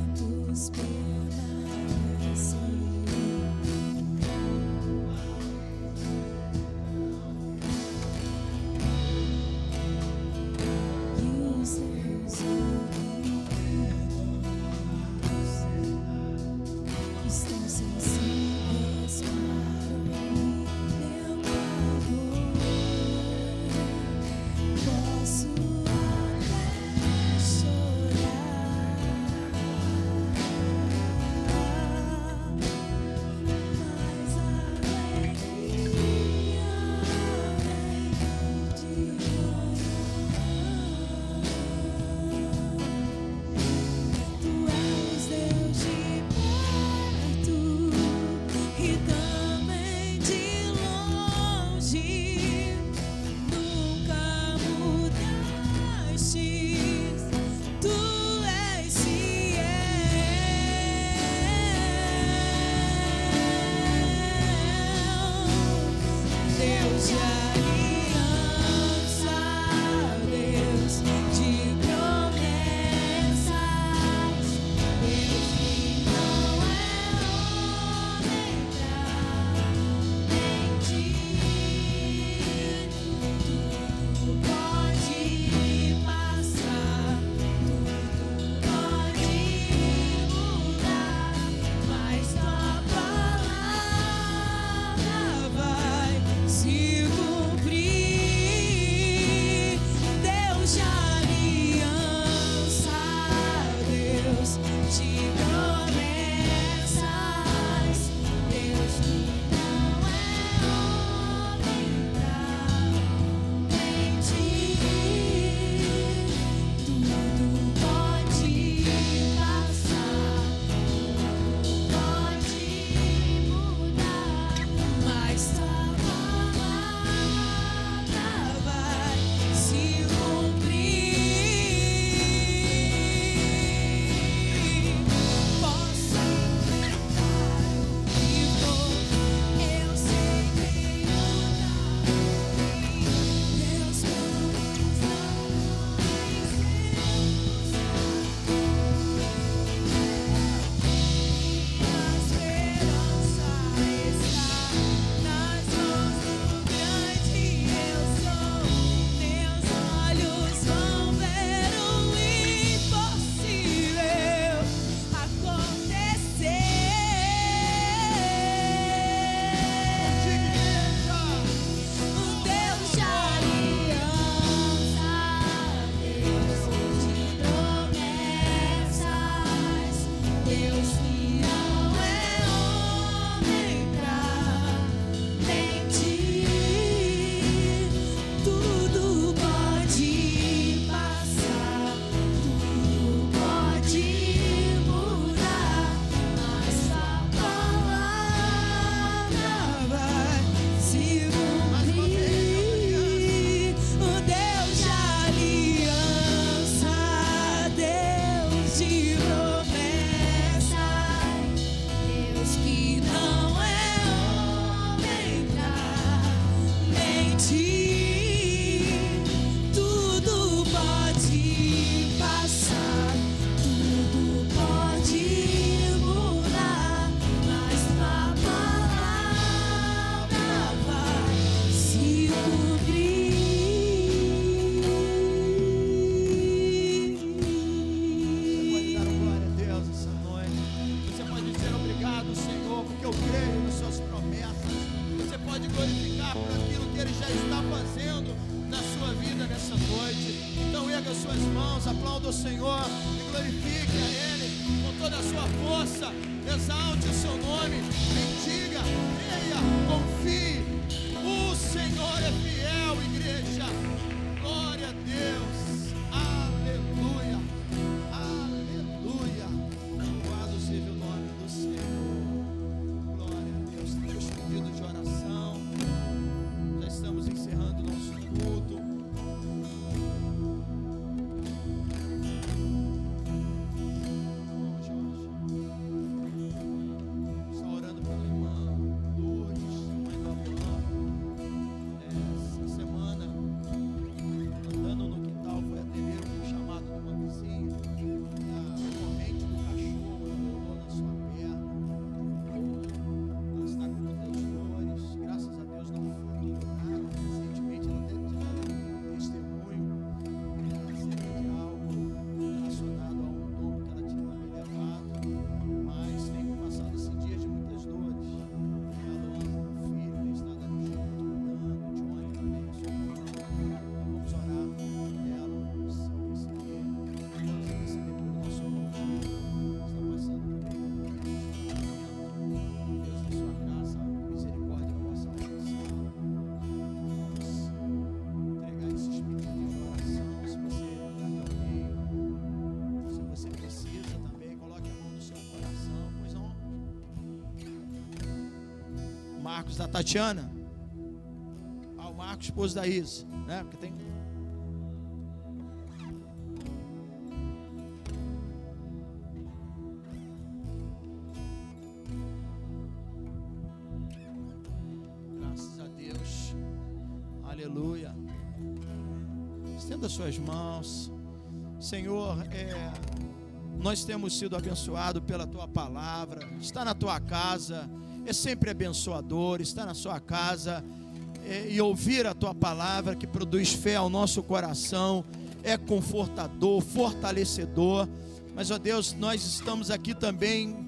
atentos, permanecem e os teus ouvidos estão sensíveis para ouvir meu clamor. pode glorificar por aquilo que Ele já está fazendo na sua vida nessa noite. Então erga suas mãos, aplauda o Senhor e glorifique a Ele com toda a sua força. Exalte o seu nome, bendiga, creia, confie. O Senhor é fiel, igreja. Glória a Deus. Aleluia. Aleluia. Louvado seja o nome do Senhor. Glória a Deus. Teus pedidos de oração. Já estamos encerrando o nosso culto. Marcos, da Tatiana. O Marcos, esposo da Isa, né? Porque tem... Graças a Deus. Aleluia. Estenda suas mãos. Senhor, nós temos sido abençoados pela Tua palavra. Está na Tua casa, é sempre abençoador. Está na sua casa e ouvir a Tua palavra, que produz fé ao nosso coração, é confortador, fortalecedor. Mas, ó Deus, nós estamos aqui também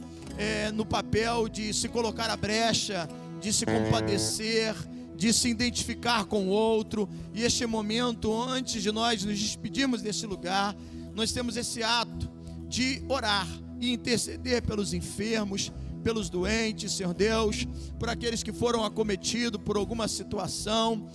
no papel de se colocar à brecha, de se compadecer, de se identificar com o outro. E este momento, antes de nós nos despedirmos desse lugar, nós temos esse ato de orar e interceder pelos enfermos, pelos doentes, Senhor Deus, por aqueles que foram acometidos por alguma situação,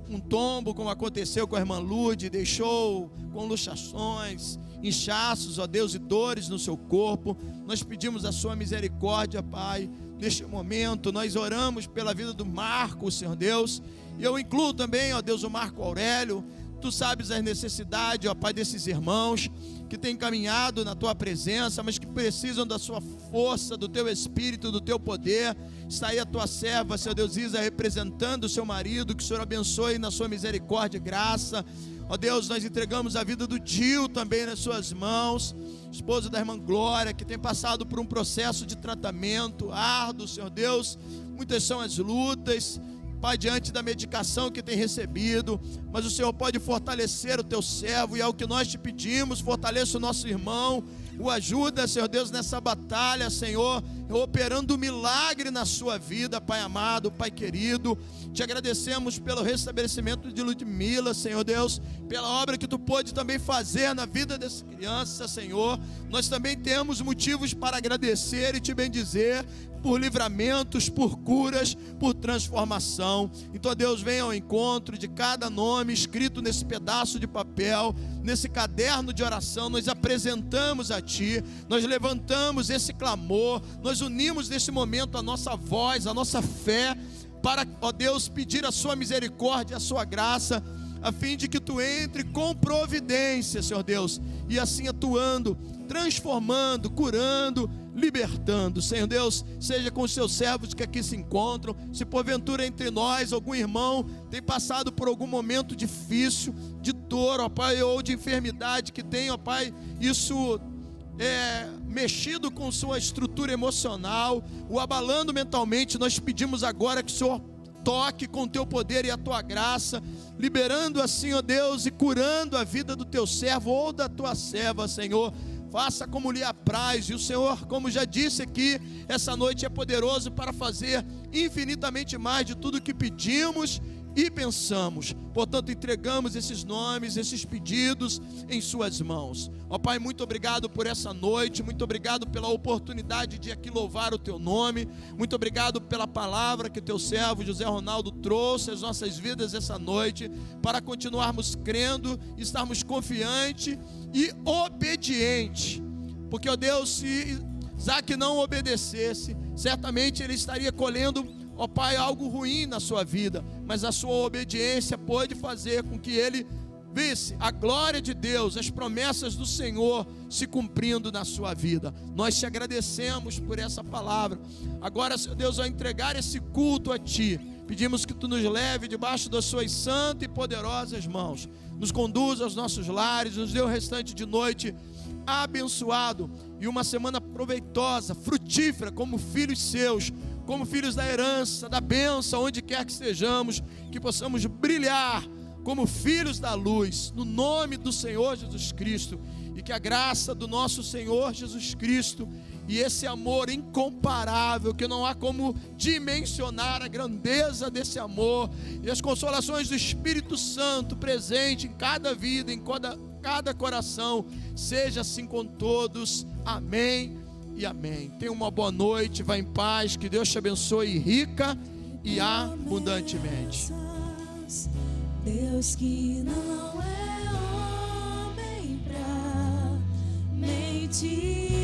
um tombo, como aconteceu com a irmã Lourdes, deixou com luxações, inchaços, ó Deus, e dores no seu corpo. Nós pedimos a sua misericórdia, Pai. Neste momento, nós oramos pela vida do Marco, Senhor Deus, e eu incluo também, ó Deus, o Marco Aurélio. Tu sabes as necessidades, ó Pai, desses irmãos que têm caminhado na Tua presença, mas que precisam da Sua força, do Teu Espírito, do Teu poder. Está aí a Tua serva, Senhor Deus, Isa, representando o seu marido. Que o Senhor abençoe na Sua misericórdia e graça. Ó Deus, nós entregamos a vida do Dio também nas Suas mãos, esposo da irmã Glória, que tem passado por um processo de tratamento árduo, Senhor Deus. Muitas são as lutas, Pai, diante da medicação que tem recebido, mas o Senhor pode fortalecer o Teu servo, e é o que nós te pedimos. Fortaleça o nosso irmão, o ajuda, Senhor Deus, nessa batalha, Senhor, operando um milagre na sua vida, Pai amado, Pai querido. Te agradecemos pelo restabelecimento de Ludmila, Senhor Deus, pela obra que Tu pôde também fazer na vida dessa criança, Senhor. Nós também temos motivos para agradecer e Te bendizer por livramentos, por curas, por transformação. Então, Deus, venha ao encontro de cada nome escrito nesse pedaço de papel, nesse caderno de oração. Nós apresentamos a Ti, nós levantamos esse clamor, nós unimos nesse momento a nossa voz, a nossa fé, para, ó Deus, pedir a Sua misericórdia, a Sua graça, a fim de que Tu entre com providência, Senhor Deus, e assim atuando, transformando, curando, libertando. Senhor Deus, seja com os Seus servos que aqui se encontram. Se porventura entre nós algum irmão tem passado por algum momento difícil, de dor, ó Pai, ou de enfermidade, que tem, ó Pai, isso mexido com sua estrutura emocional, o abalando mentalmente, nós pedimos agora que o Senhor toque com o Teu poder e a Tua graça, liberando assim, ó Deus, e curando a vida do Teu servo ou da Tua serva, Senhor, faça como lhe apraz. E o Senhor, como já disse aqui, essa noite é poderoso para fazer infinitamente mais de tudo que pedimos e pensamos. Portanto, entregamos esses nomes, esses pedidos em suas mãos. Ó Pai, muito obrigado por essa noite, muito obrigado pela oportunidade de aqui louvar o teu nome, muito obrigado pela palavra que teu servo José Ronaldo trouxe às nossas vidas essa noite, para continuarmos crendo, estarmos confiantes e obedientes, porque, ó Deus, se Isaac não obedecesse, certamente ele estaria colhendo, ó Pai, algo ruim na sua vida, mas a sua obediência pode fazer com que ele visse a glória de Deus, as promessas do Senhor se cumprindo na sua vida. Nós te agradecemos por essa palavra. Agora, Senhor Deus, ao entregar esse culto a Ti, pedimos que Tu nos leve debaixo das Suas santas e poderosas mãos, nos conduza aos nossos lares, nos dê o restante de noite abençoado e uma semana proveitosa, frutífera, como filhos seus, como filhos da herança, da bênção, onde quer que estejamos, que possamos brilhar como filhos da luz, no nome do Senhor Jesus Cristo, e que a graça do nosso Senhor Jesus Cristo e esse amor incomparável, que não há como dimensionar a grandeza desse amor, e as consolações do Espírito Santo presente em cada vida, em cada coração, seja assim com todos. Amém e amém. Tenha uma boa noite, vá em paz, que Deus te abençoe rica e abundantemente. Deus que não é homem pra mentir.